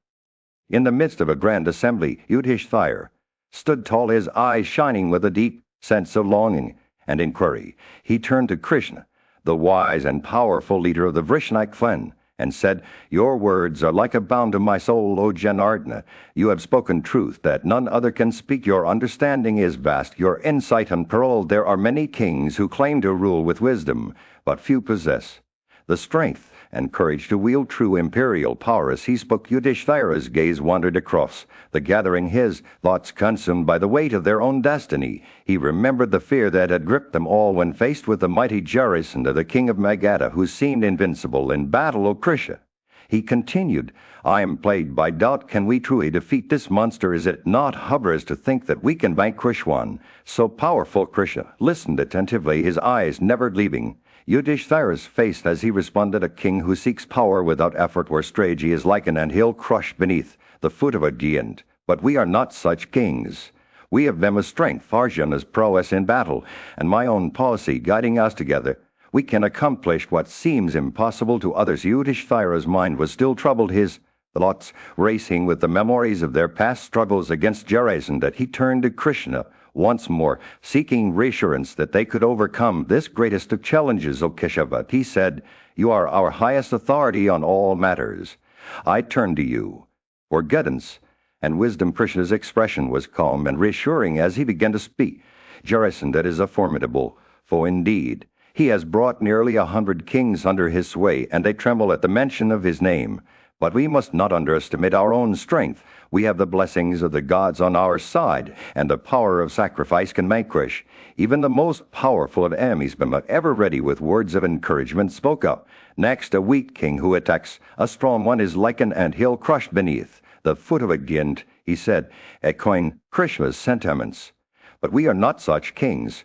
In the midst of a grand assembly, Yudhishthira stood tall, his eyes shining with a deep sense of longing and inquiry. He turned to Krishna, the wise and powerful leader of the Vrishnak clan, and said, "Your words are like a balm to my soul, O Janardana. You have spoken truth that none other can speak. Your understanding is vast, your insight unparalleled. There are many kings who claim to rule with wisdom, but few possess the strength and courage to wield true imperial power." As he spoke, Yudhishthira's gaze wandered across the gathering, his thoughts consumed by the weight of their own destiny. He remembered the fear that had gripped them all when faced with the mighty Jarasandha, the king of Magadha, who seemed invincible in battle. O Krishna, he continued, I am plagued by doubt. Can we truly defeat this monster? Is it not hubris to think that we can vanquish one so powerful? Krishna listened attentively, his eyes never leaving Yudhishthira's face as he responded, a king who seeks power without effort or strategy is like an anthill crushed beneath the foot of a giant. But we are not such kings. We have them as strength, Arjuna's prowess in battle, and my own policy guiding us together. We can accomplish what seems impossible to others. Yudhishthira's mind was still troubled, his thoughts racing with the memories of their past struggles against Jarasandha. He turned to Krishna once more, seeking reassurance that they could overcome this greatest of challenges. O Keshava, he said, you are our highest authority on all matters. I turn to you for guidance and wisdom. Krishna's expression was calm and reassuring as he began to speak. Jarasandha is a formidable foe indeed. He has brought nearly 100 kings under his sway, and they tremble at the mention of his name. But we must not underestimate our own strength. We have the blessings of the gods on our side, and the power of sacrifice can vanquish even the most powerful of enemies. Bhima, ever ready with words of encouragement, spoke up. Next, a weak king who attacks a strong one is like an anthill crushed beneath the foot of a giant, he said, echoing Krishna's sentiments. But we are not such kings.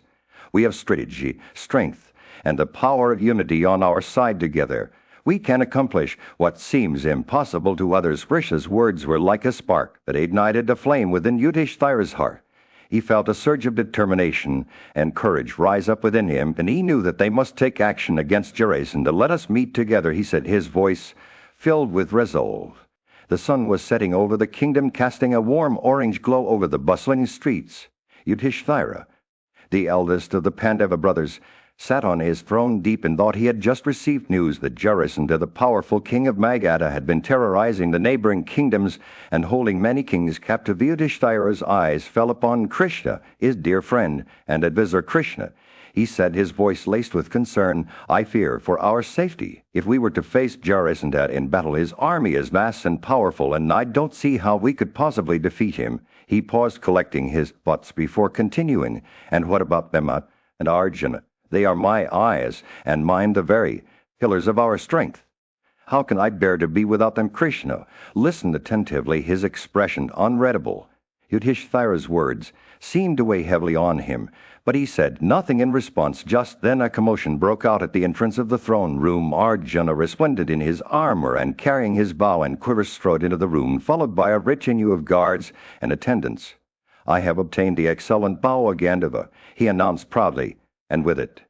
We have strategy, strength, and the power of unity on our side. Together we can accomplish what seems impossible to others. Krishna's words were like a spark that ignited a flame within Yudhishthira's heart. He felt a surge of determination and courage rise up within him, and he knew that they must take action against Jarasandha. Let us meet together, he said, his voice filled with resolve. The sun was setting over the kingdom, casting a warm orange glow over the bustling streets. Yudhishthira, the eldest of the Pandava brothers, sat on his throne deep in thought. He had just received news that Jarasandha, the powerful king of Magadha, had been terrorizing the neighboring kingdoms and holding many kings captive. Yudhishthira's eyes fell upon Krishna, his dear friend and advisor. Krishna, he said, his voice laced with concern, I fear for our safety. If we were to face Jarasandha in battle, his army is vast and powerful, and I don't see how we could possibly defeat him. He paused, collecting his thoughts before continuing. And what about Bhima and Arjuna? They are my eyes, and mine the very pillars of our strength. How can I bear to be without them? Krishna listened attentively, his expression unreadable. Yudhishthira's words seemed to weigh heavily on him, but he said nothing in response. Just then a commotion broke out at the entrance of the throne room. Arjuna, resplendent in his armor and carrying his bow and quiver, strode into the room, followed by a retinue of guards and attendants. I have obtained the excellent bow of Gandhava, he announced proudly, and with it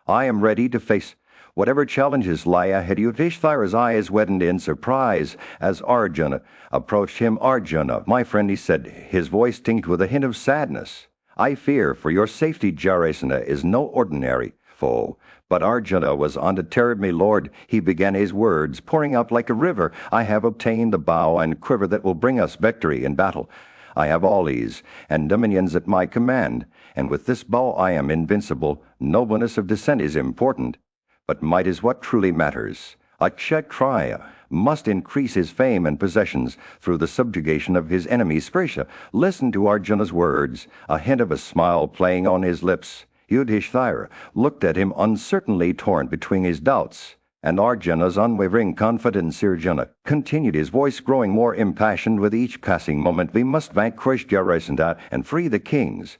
I am ready to face whatever challenges lie ahead. Yudhishthira's eyes widened in surprise as Arjuna approached him. Arjuna, my friend, he said, his voice tinged with a hint of sadness, I fear for your safety. Jarasandha is no ordinary foe. But Arjuna was undeterred. My lord, he began, his words pouring out like a river. I have obtained the bow and quiver that will bring us victory in battle. I have all ease and dominions at my command, and with this bow I am invincible. Nobleness of descent is important, but might is what truly matters. A Kshatriya must increase his fame and possessions through the subjugation of his enemy Sprisha. Listen to Arjuna's words, a hint of a smile playing on his lips. Yudhishthira looked at him uncertainly, torn between his doubts and Arjuna's unwavering confidence. Arjuna continued, his voice growing more impassioned with each passing moment. We must vanquish Jarasandha and free the kings.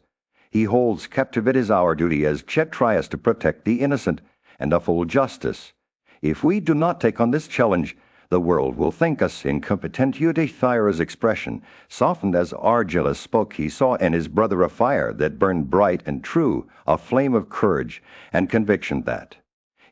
He holds captive. It is our duty as Kshatriyas to protect the innocent and uphold justice. If we do not take on this challenge, the world will think us incompetent. Yudhishthira's expression softened as Arjuna spoke. He saw in his brother a fire that burned bright and true, a flame of courage and conviction that,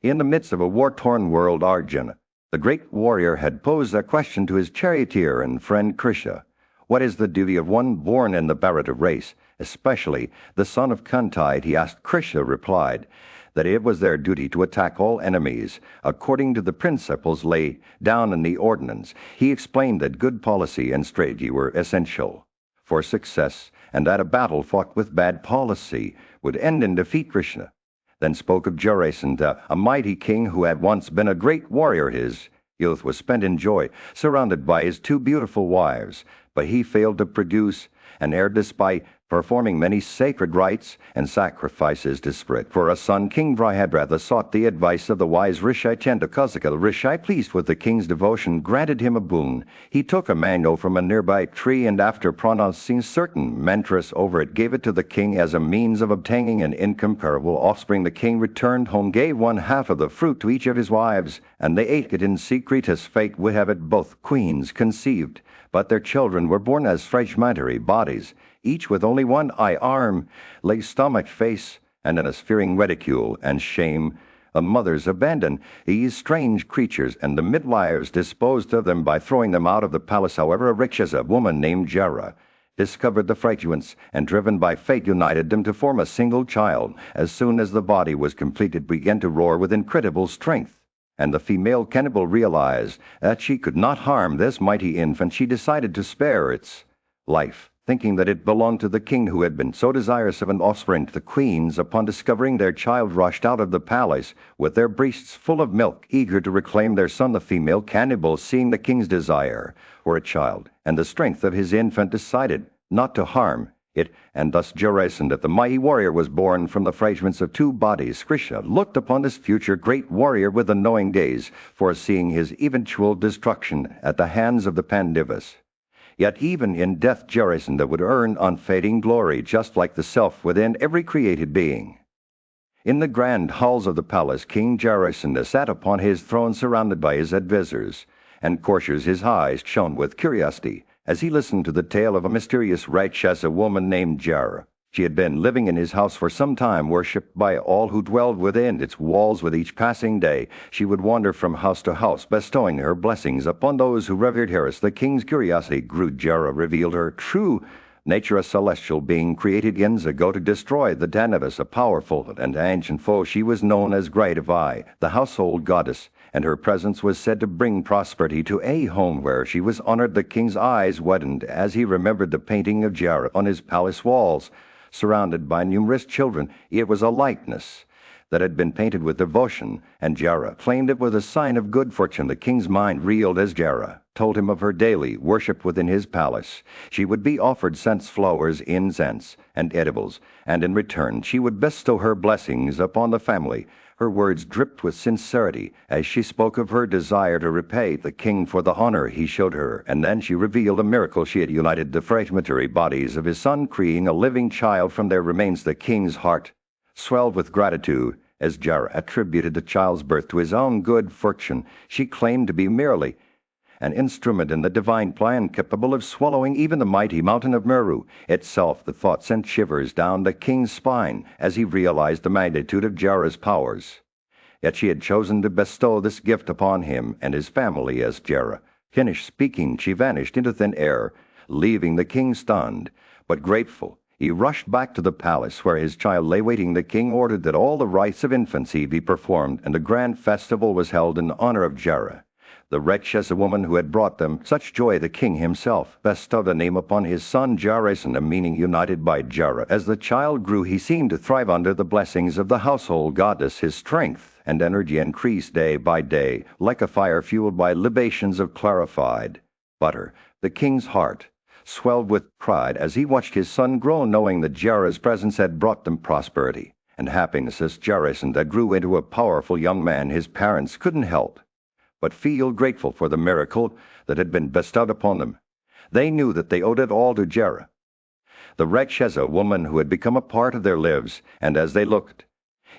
in the midst of a war-torn world, Arjuna, the great warrior, had posed a question to his charioteer and friend Krisha. What is the duty of one born in the Bharata race, especially the son of Kantite? He asked. Krisha replied that it was their duty to attack all enemies according to the principles laid down in the ordinance. He explained that good policy and strategy were essential for success, and that a battle fought with bad policy would end in defeat. Krishna then spoke of Jarasandha, a mighty king who had once been a great warrior. His youth was spent in joy, surrounded by his two beautiful wives, but he failed to produce an heir despite performing many sacred rites and sacrifices to spirit. For a son, King Vrihadratha sought the advice of the wise Rishi Chandakasika. The Rishi, pleased with the king's devotion, granted him a boon. He took a mango from a nearby tree, and after pronouncing certain mantras over it, gave it to the king as a means of obtaining an incomparable offspring. The king returned home, gave one half of the fruit to each of his wives, and they ate it in secret. As fate would have it, both queens conceived, but their children were born as fragmentary bodies, each with only one eye, arm, leg, stomach, face, and in a fearing ridicule and shame. The mothers abandoned these strange creatures, and the midwives disposed of them by throwing them out of the palace. However, a Rakshasa woman named Jara discovered the fragments, and driven by fate united them to form a single child. As soon as the body was complete, it began to roar with incredible strength, and the female cannibal realized that she could not harm this mighty infant. She decided to spare its life, thinking that it belonged to the king who had been so desirous of an offspring. The queens, upon discovering their child, rushed out of the palace with their breasts full of milk, eager to reclaim their son. The female cannibal, seeing the king's desire for a child and the strength of his infant, decided not to harm it, and thus Jarasandha, the mighty warrior, was born from the fragments of two bodies. Krishna looked upon this future great warrior with a knowing gaze, foreseeing his eventual destruction at the hands of the Pandavas. Yet even in death, Jarasandha would earn unfading glory, just like the self within every created being. In the grand halls of the palace, King Jarasandha sat upon his throne, surrounded by his advisors and courtiers. His eyes shone with curiosity as he listened to the tale of a mysterious Rakshasa woman named Jara. She had been living in his house for some time, worshipped by all who dwelled within its walls. With each passing day, she would wander from house to house, bestowing her blessings upon those who revered her. As the king's curiosity grew, Jara revealed her true nature, a celestial being created years ago to destroy the Danavas, a powerful and ancient foe. She was known as Great-Avai, the household goddess, and her presence was said to bring prosperity to a home where she was honored. The king's eyes widened as he remembered the painting of Jara on his palace walls, surrounded by numerous children. It was a likeness that had been painted with devotion, and Jara claimed it was a sign of good fortune. The king's mind reeled as Jara told him of her daily worship within his palace. She would be offered scents, flowers, incense, and edibles, and in return she would bestow her blessings upon the family. Her words dripped with sincerity as she spoke of her desire to repay the king for the honor he showed her, and then she revealed a miracle. She had united the fragmentary bodies of his son, creating a living child from their remains. The king's heart swelled with gratitude as Jara attributed the child's birth to his own good fortune. She claimed to be merely an instrument in the divine plan, capable of swallowing even the mighty mountain of Meru itself. The thought sent shivers down the king's spine as he realized the magnitude of Jara's powers. Yet she had chosen to bestow this gift upon him and his family. As Jara finished speaking, she vanished into thin air, leaving the king stunned but grateful. He rushed back to the palace where his child lay waiting. The king ordered that all the rites of infancy be performed, and a grand festival was held in honor of Jara, the Rakshasa woman who had brought them such joy. The king himself bestowed a name upon his son, Jarasandha, meaning united by Jara. As the child grew, he seemed to thrive under the blessings of the household goddess. His strength and energy increased day by day, like a fire fueled by libations of clarified butter. The king's heart swelled with pride as he watched his son grow, knowing that Jera's presence had brought them prosperity and happiness. As Jarasandha grew into a powerful young man, his parents couldn't help but feel grateful for the miracle that had been bestowed upon them. They knew that they owed it all to Jera, the Rakshasa woman who had become a part of their lives. And as they looked,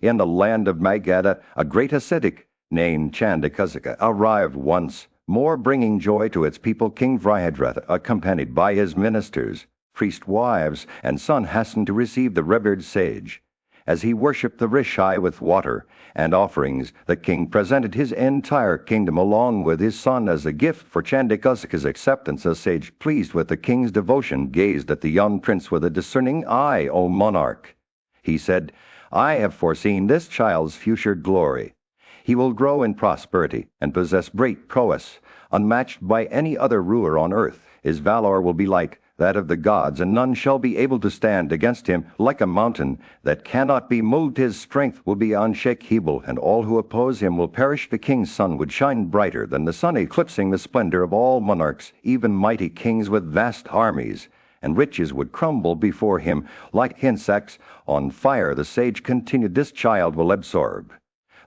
in the land of Magadha, a great ascetic named Chandakasika arrived once more, bringing joy to its people. King Vrihadratha, accompanied by his ministers, priest wives, and son, hastened to receive the revered sage. As he worshipped the Rishi with water and offerings, the king presented his entire kingdom along with his son as a gift for Chandakasika's acceptance. The sage, pleased with the king's devotion, gazed at the young prince with a discerning eye. "O monarch," he said, "I have foreseen this child's future glory. He will grow in prosperity and possess great prowess, unmatched by any other ruler on earth. His valor will be like that of the gods, and none shall be able to stand against him. Like a mountain that cannot be moved, his strength will be unshakable, and all who oppose him will perish." The king's son would shine brighter than the sun, eclipsing the splendor of all monarchs. Even mighty kings with vast armies and riches would crumble before him like insects on fire. The sage continued, "This child will absorb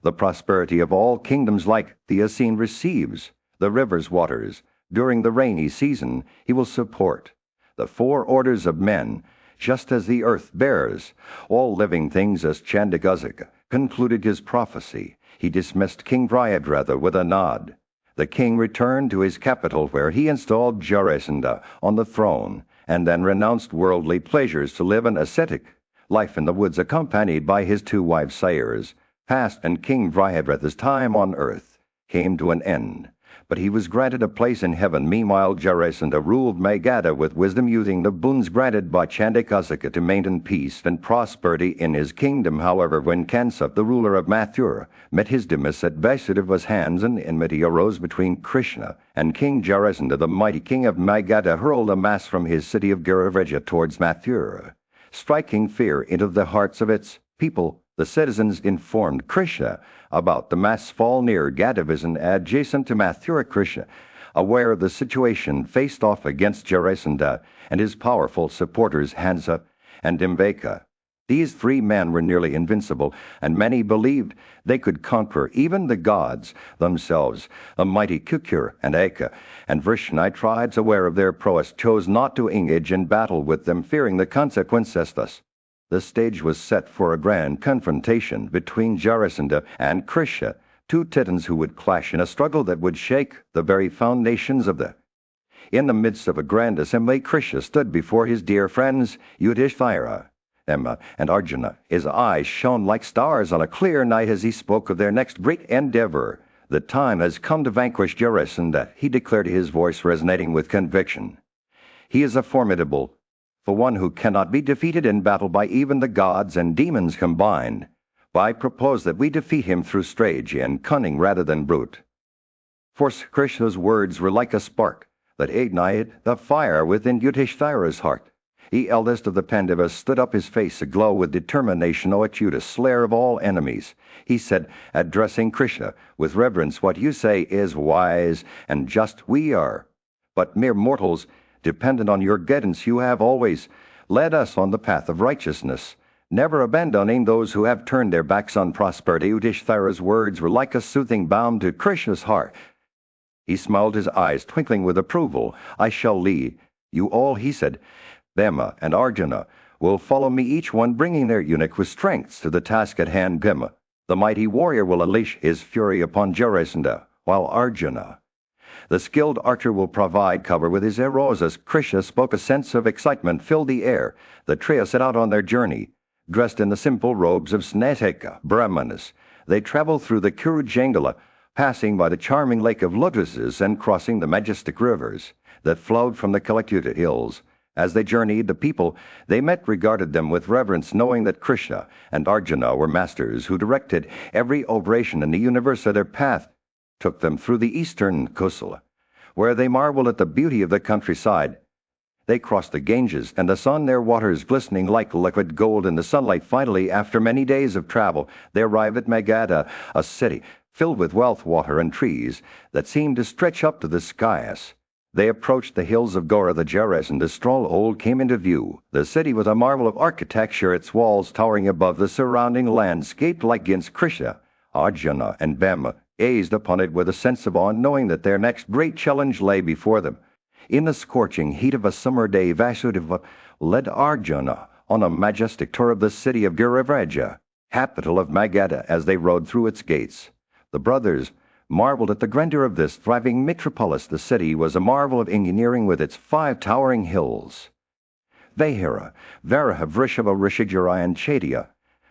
the prosperity of all kingdoms like the Asin receives the river's waters. During the rainy season he will support the four orders of men, just as the earth bears all living things." As Chandakasika concluded his prophecy, he dismissed King Vrihadratha with a nod. The king returned to his capital, where he installed Jarasandha on the throne, and then renounced worldly pleasures to live an ascetic life in the woods, accompanied by his two wives. Sayers passed, and King Vrihadratha's time on earth came to an end, but he was granted a place in heaven. Meanwhile, Jarasandha ruled Magadha with wisdom, using the boons granted by Chandakasika to maintain peace and prosperity in his kingdom. However, when Kansa, the ruler of Mathura, met his demise at Vasudev's hands, an enmity arose between Krishna and King Jarasandha. The mighty king of Magadha hurled a mass from his city of Giravraja towards Mathura, striking fear into the hearts of its people. The citizens informed Krishna about the mass fall near Gadavisan, adjacent to Mathura. Krishna, aware of the situation, faced off against Jarasandha and his powerful supporters Hansa and Dimvaka. These three men were nearly invincible, and many believed they could conquer even the gods themselves. The mighty Kukur and Aka and Vrishni tribes, aware of their prowess, chose not to engage in battle with them, fearing the consequences. Thus, the stage was set for a grand confrontation between Jarasandha and Krishna, two titans who would clash in a struggle that would shake the very foundations of the. In the midst of a grand assembly, Krishna stood before his dear friends Yudhishthira, Emma, and Arjuna. His eyes shone like stars on a clear night as he spoke of their next great endeavor. "The time has come to vanquish Jarasandha," he declared, his voice resonating with conviction. "He is a formidable for one who cannot be defeated in battle by even the gods and demons combined. I propose that we defeat him through strategy and cunning rather than brute." For Krishna's words were like a spark that ignited the fire within Yudhishthira's heart. The eldest of the Pandavas stood up, his face aglow with determination. "O Achyuta, slayer of all enemies," he said, addressing Krishna with reverence, "what you say is wise and just. We are but mere mortals, dependent on your guidance. You have always led us on the path of righteousness, never abandoning those who have turned their backs on prosperity." Yudhishthira's words were like a soothing balm to Krishna's heart. He smiled, his eyes twinkling with approval. "I shall lead you all," he said. "Bhima and Arjuna will follow me, each one bringing their eunuch with strength to the task at hand. Bhima, the mighty warrior, will unleash his fury upon Jarasandha, while Arjuna, the skilled archer, will provide cover with his arrows." As Krishna spoke, a sense of excitement filled the air. The trio set out on their journey, dressed in the simple robes of Snataka Brahmanas. They traveled through the Kurujangala, passing by the charming lake of lotuses and crossing the majestic rivers that flowed from the Kalakuta hills. As they journeyed, the people they met regarded them with reverence, knowing that Krishna and Arjuna were masters who directed every operation in the universe. Their path took them through the eastern Kusala, where they marveled at the beauty of the countryside. They crossed the Ganges, and the sun, their waters glistening like liquid gold in the sunlight. Finally, after many days of travel, they arrived at Magadha, a city filled with wealth, water, and trees that seemed to stretch up to the skies. They approached the hills of Gora the Jeres, and the stronghold came into view. The city was a marvel of architecture, its walls towering above the surrounding landscape like giants. Krishna, Arjuna, and Bhima gazed upon it with a sense of awe, knowing that their next great challenge lay before them. In the scorching heat of a summer day, Vasudeva led Arjuna on a majestic tour of the city of Girivraja, capital of Magadha, as they rode through its gates. The brothers marveled at the grandeur of this thriving metropolis. The city was a marvel of engineering with its 5 towering hills, Vahira, Varaha, Vrishava, Rishigiri, and Chaitya,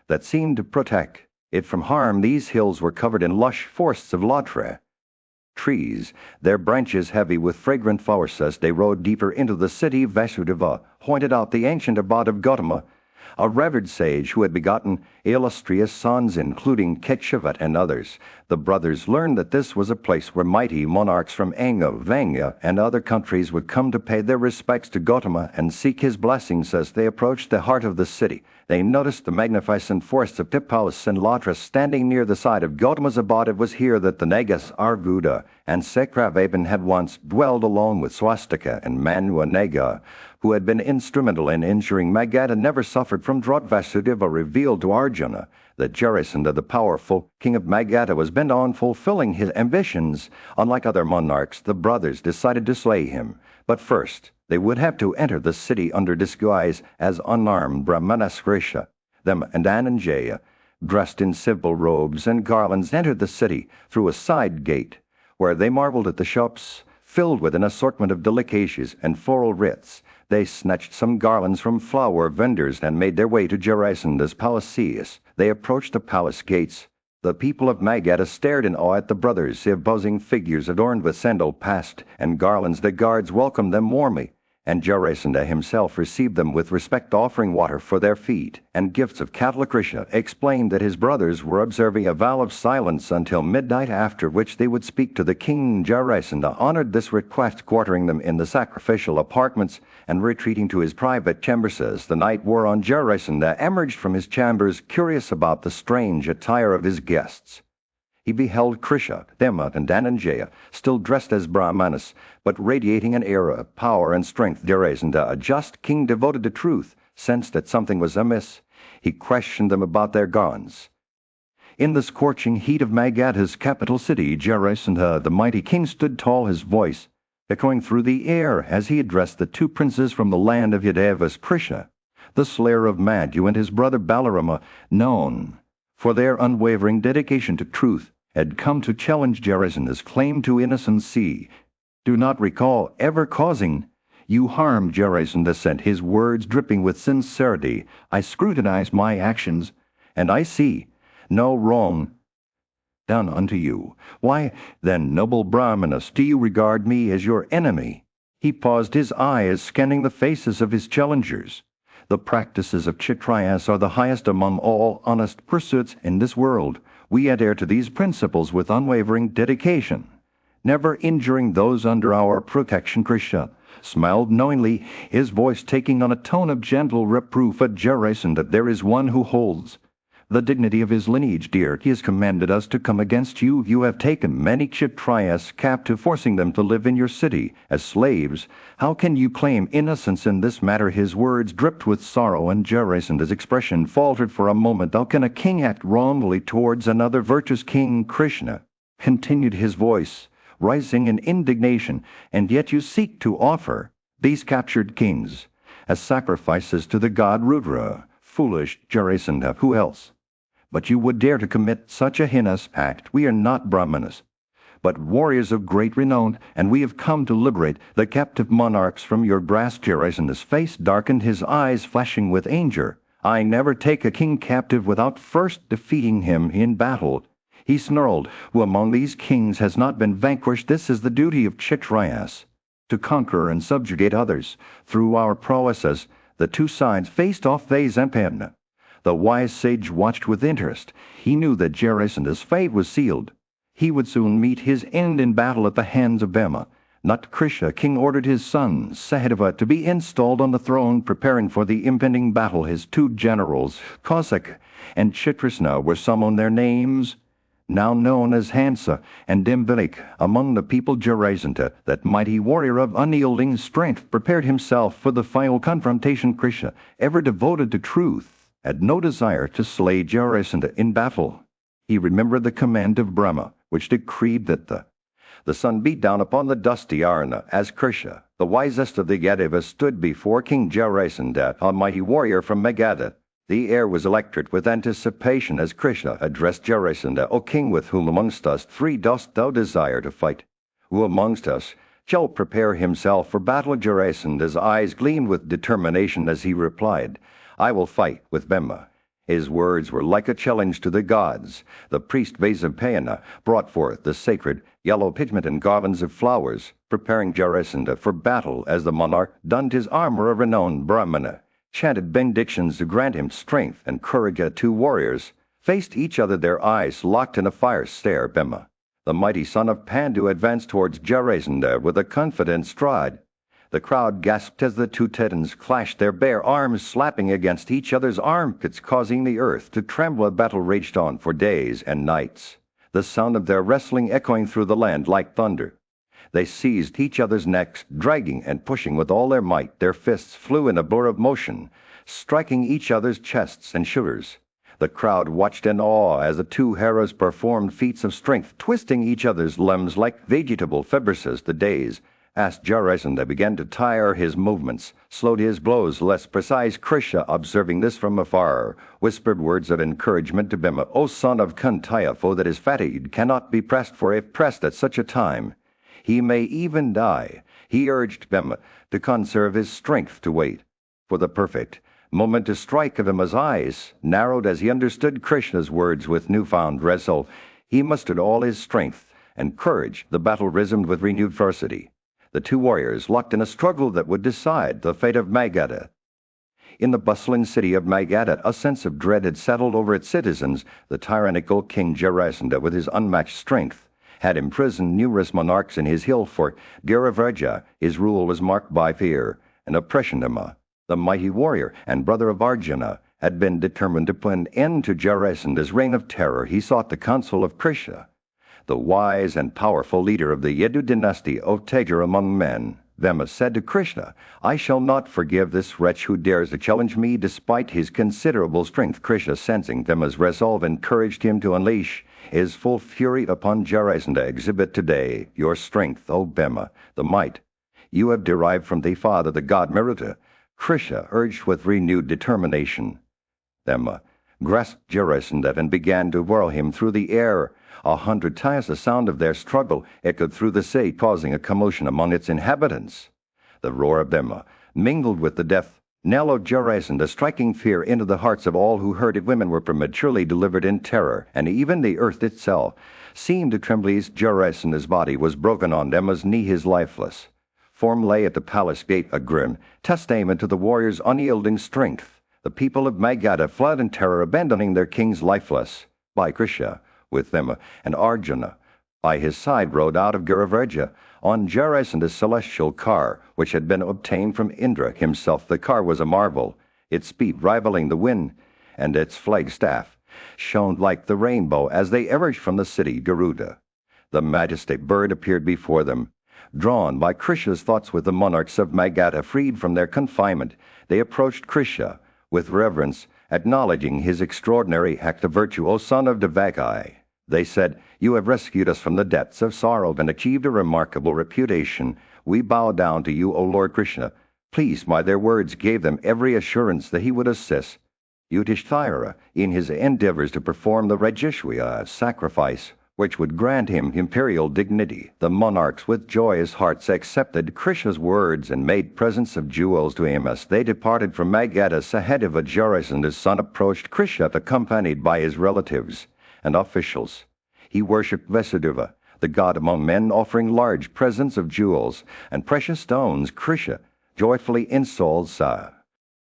that seemed to protect it from harm. These hills were covered in lush forests of latra trees, their branches heavy with fragrant flowers. As they rode deeper into the city, Vasudeva pointed out the ancient abode of Gautama, a revered sage who had begotten illustrious sons, including Kechavat and others. The brothers learned that this was a place where mighty monarchs from Anga, Vanga, and other countries would come to pay their respects to Gautama and seek his blessings. As they approached the heart of the city, they noticed the magnificent forests of Tippalas and Latras standing near the side of Gautama's abode. It was here that the Nagas, Arguda, and Sekravaban had once dwelled, along with Swastika and Manuanaga, who had been instrumental in ensuring Magadha never suffered from drought. Vasudeva revealed to Arjuna that Jarasandha, the powerful king of Magadha, was bent on fulfilling his ambitions. Unlike other monarchs, the brothers decided to slay him. But first, they would have to enter the city under disguise as unarmed Brahmanas. Krisha, them and Dhananjaya, dressed in simple robes and garlands, entered the city through a side gate, where they marveled at the shops filled with an assortment of delicacies and floral wreaths. They snatched some garlands from flower vendors and made their way to Jarasandha's palace. They approached the palace gates. The people of Magadha stared in awe at the brothers. Imposing figures adorned with sandal passed and garlands. The guards welcomed them warmly, and Jarasandha himself received them with respect, offering water for their feet and gifts of cattle. Krishna explained that his brothers were observing a vow of silence until midnight, after which they would speak to the king. Jarasandha honored this request, quartering them in the sacrificial apartments and retreating to his private chambers. As the night wore on, Jarasandha emerged from his chambers, curious about the strange attire of his guests. He beheld Krisha, Dema, and Dhananjaya, still dressed as Brahmanas, but radiating an air of power and strength. Jarasandha, a just king devoted to truth, sensed that something was amiss. He questioned them about their garlands. In the scorching heat of Magadha's capital city, Jarasandha, the mighty king, stood tall, his voice echoing through the air as he addressed the 2 princes from the land of Yadavas. Krisha, the slayer of Madhu, and his brother Balarama, known for their unwavering dedication to truth, had come to challenge Jarasandha's claim to innocency. Do not recall ever causing you harm, Jarasandha said, his words dripping with sincerity. I scrutinize my actions, and I see no wrong done unto you. Why, then, noble Brahmanas, do you regard me as your enemy? He paused, his eyes scanning the faces of his challengers. The practices of Kshatriyas are the highest among all honest pursuits in this world. We adhere to these principles with unwavering dedication, never injuring those under our protection. Krishna smiled knowingly, his voice taking on a tone of gentle reproof at Jarasandha. There is one who holds the dignity of his lineage dear. He has commanded us to come against you. You have taken many Kshatriyas captive, forcing them to live in your city as slaves. How can you claim innocence in this matter? His words dripped with sorrow, and Jarasandha's expression faltered for a moment. How can a king act wrongly towards another virtuous king? Krishna continued, his voice rising in indignation. And yet you seek to offer these captured kings as sacrifices to the god Rudra. Foolish Jarasandha, who else but you would dare to commit such a heinous act? We are not Brahmanas, but warriors of great renown, and we have come to liberate the captive monarchs from your grasp. Jarasandha's face darkened, his eyes flashing with anger. I never take a king captive without first defeating him in battle. He snarled, who among these kings has not been vanquished? This is the duty of Kshatriyas, to conquer and subjugate others. Through our prowesses, the 2 sides faced off. Vase and Pamna. The wise sage watched with interest. He knew that Jarasandha's fate was sealed. He would soon meet his end in battle at the hands of Bhima. Not Krisha, king ordered his son, Sahadeva, to be installed on the throne, preparing for the impending battle. His two generals, Cossack and Chitrasna, were some on their names, now known as Hansa and Dimbilik, among the people. Jarasandha, that mighty warrior of unyielding strength, prepared himself for the final confrontation. Krisha, ever devoted to truth, had no desire to slay Jarasandha in battle. He remembered the command of Brahma, which decreed that the sun beat down upon the dusty Arna, as Krisha, the wisest of the Yadavas, stood before King Jarasandha, a mighty warrior from Magadha. The air was electric with anticipation as Krisha addressed Jarasandha, "O king, with whom amongst us three dost thou desire to fight? Who amongst us shall prepare himself for battle?" Jarasandha's eyes gleamed with determination as he replied, "I will fight with Bhima." His words were like a challenge to the gods. The priest Vasapayana brought forth the sacred yellow pigment and garlands of flowers, preparing Jarasandha for battle as the monarch donned his armor. A renowned Brahmana chanted benedictions to grant him strength and courage. Two warriors faced each other, their eyes locked in a fire stare. Bhima, the mighty son of Pandu, advanced towards Jarasandha with a confident stride. The crowd gasped as the two titans clashed, their bare arms slapping against each other's armpits, causing the earth to tremble. A battle raged on for days and nights, the sound of their wrestling echoing through the land like thunder. They seized each other's necks, dragging and pushing with all their might. Their fists flew in a blur of motion, striking each other's chests and shoulders. The crowd watched in awe as the two heroes performed feats of strength, twisting each other's limbs like vegetable fibrosis. The days as Jarasandha began to tire his movements, slowed his blows less precise. Krisha, observing this from afar, whispered words of encouragement to Bhima. "O son of Kantaya, foe that is fatigued cannot be pressed, for if pressed at such a time, he may even die." He urged Bhima to conserve his strength to wait for the perfect moment to strike. Bhima's eyes narrowed as he understood Krishna's words with newfound resolve. He mustered all his strength and courage. The battle resumed with renewed ferocity, the two warriors locked in a struggle that would decide the fate of Magadha. In the bustling city of Magadha, a sense of dread had settled over its citizens. The tyrannical King Jarasandha, with his unmatched strength, had imprisoned numerous monarchs in his hill fort Giravraja. His rule was marked by fear and oppression. Bhima, the mighty warrior and brother of Arjuna, had been determined to put an end to Jarasandha's reign of terror. He sought the counsel of Krisha, the wise and powerful leader of the Yadu dynasty, of Teja among men. Bhima said to Krishna, "I shall not forgive this wretch who dares to challenge me despite his considerable strength." Krishna, sensing Bhima's resolve, encouraged him to unleash his full fury upon Jarasandha. "Exhibit today your strength, O Bhima, the might you have derived from thy father, the god Maruta." Krishna urged with renewed determination. Bhima grasped Jarasandha and began to whirl him through the air. 100 times the sound of their struggle echoed through the city, causing a commotion among its inhabitants. The roar of Bhima mingled with the death knell of Jarasandha, striking fear into the hearts of all who heard it. Women were prematurely delivered in terror, and even the earth itself seemed to tremble as Jarasandha's body was broken on Bhima's knee. His lifeless form lay at the palace gate, a grim testament to the warrior's unyielding strength. The people of Magadha fled in terror, abandoning their king's lifeless. By Krisha, with Bhima and Arjuna by his side, rode out of Giravraja on Jarasandha's celestial car, which had been obtained from Indra himself. The car was a marvel, its speed rivaling the wind, and its flagstaff shone like the rainbow. As they emerged from the city, Garuda, the majestic bird, appeared before them. Drawn by Krisha's thoughts with the monarchs of Magadha freed from their confinement, they approached Krisha with reverence, acknowledging his extraordinary act of virtue. "O son of Devaki," they said, "you have rescued us from the depths of sorrow and achieved a remarkable reputation. We bow down to you, O Lord Krishna." Pleased by their words, gave them every assurance that he would assist Yudhishthira in his endeavors to perform the Rajashwiya sacrifice, which would grant him imperial dignity. The monarchs with joyous hearts accepted Krisha's words and made presents of jewels to him. As they departed from Magadha, Sahadeva, Jarasandha's son, approached Krisha accompanied by his relatives and officials. He worshipped Vasudeva, the god among men, offering large presents of jewels and precious stones. Krisha joyfully installed Sa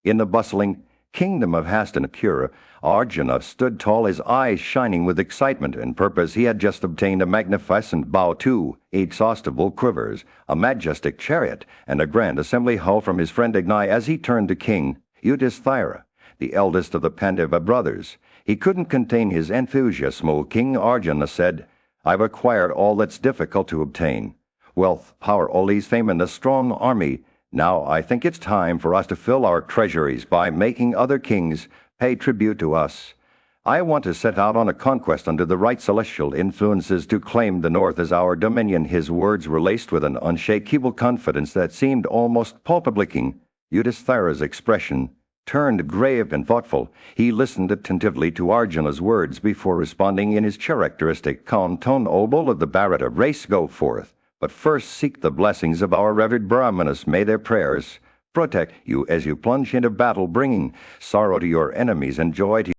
in the bustling kingdom of Hastinapura, Arjuna stood tall, his eyes shining with excitement and purpose. He had just obtained a magnificent bow, 2 exhaustible quivers, a majestic chariot, and a grand assembly hall from his friend Agni as he turned to King Yudhisthira, the eldest of the Pandava brothers. He couldn't contain his enthusiasm. King Arjuna said, "I've acquired all that's difficult to obtain. Wealth, power, all these fame, and a strong army. Now I think it's time for us to fill our treasuries by making other kings pay tribute to us. I want to set out on a conquest under the right celestial influences to claim the north as our dominion." His words were laced with an unshakable confidence that seemed almost palpably. King Yudhisthira's expression turned grave and thoughtful. He listened attentively to Arjuna's words before responding in his characteristic calm tone. "O bull of the Bharata race, go forth. But first seek the blessings of our revered Brahmanas. May their prayers protect you as you plunge into battle, bringing sorrow to your enemies and joy to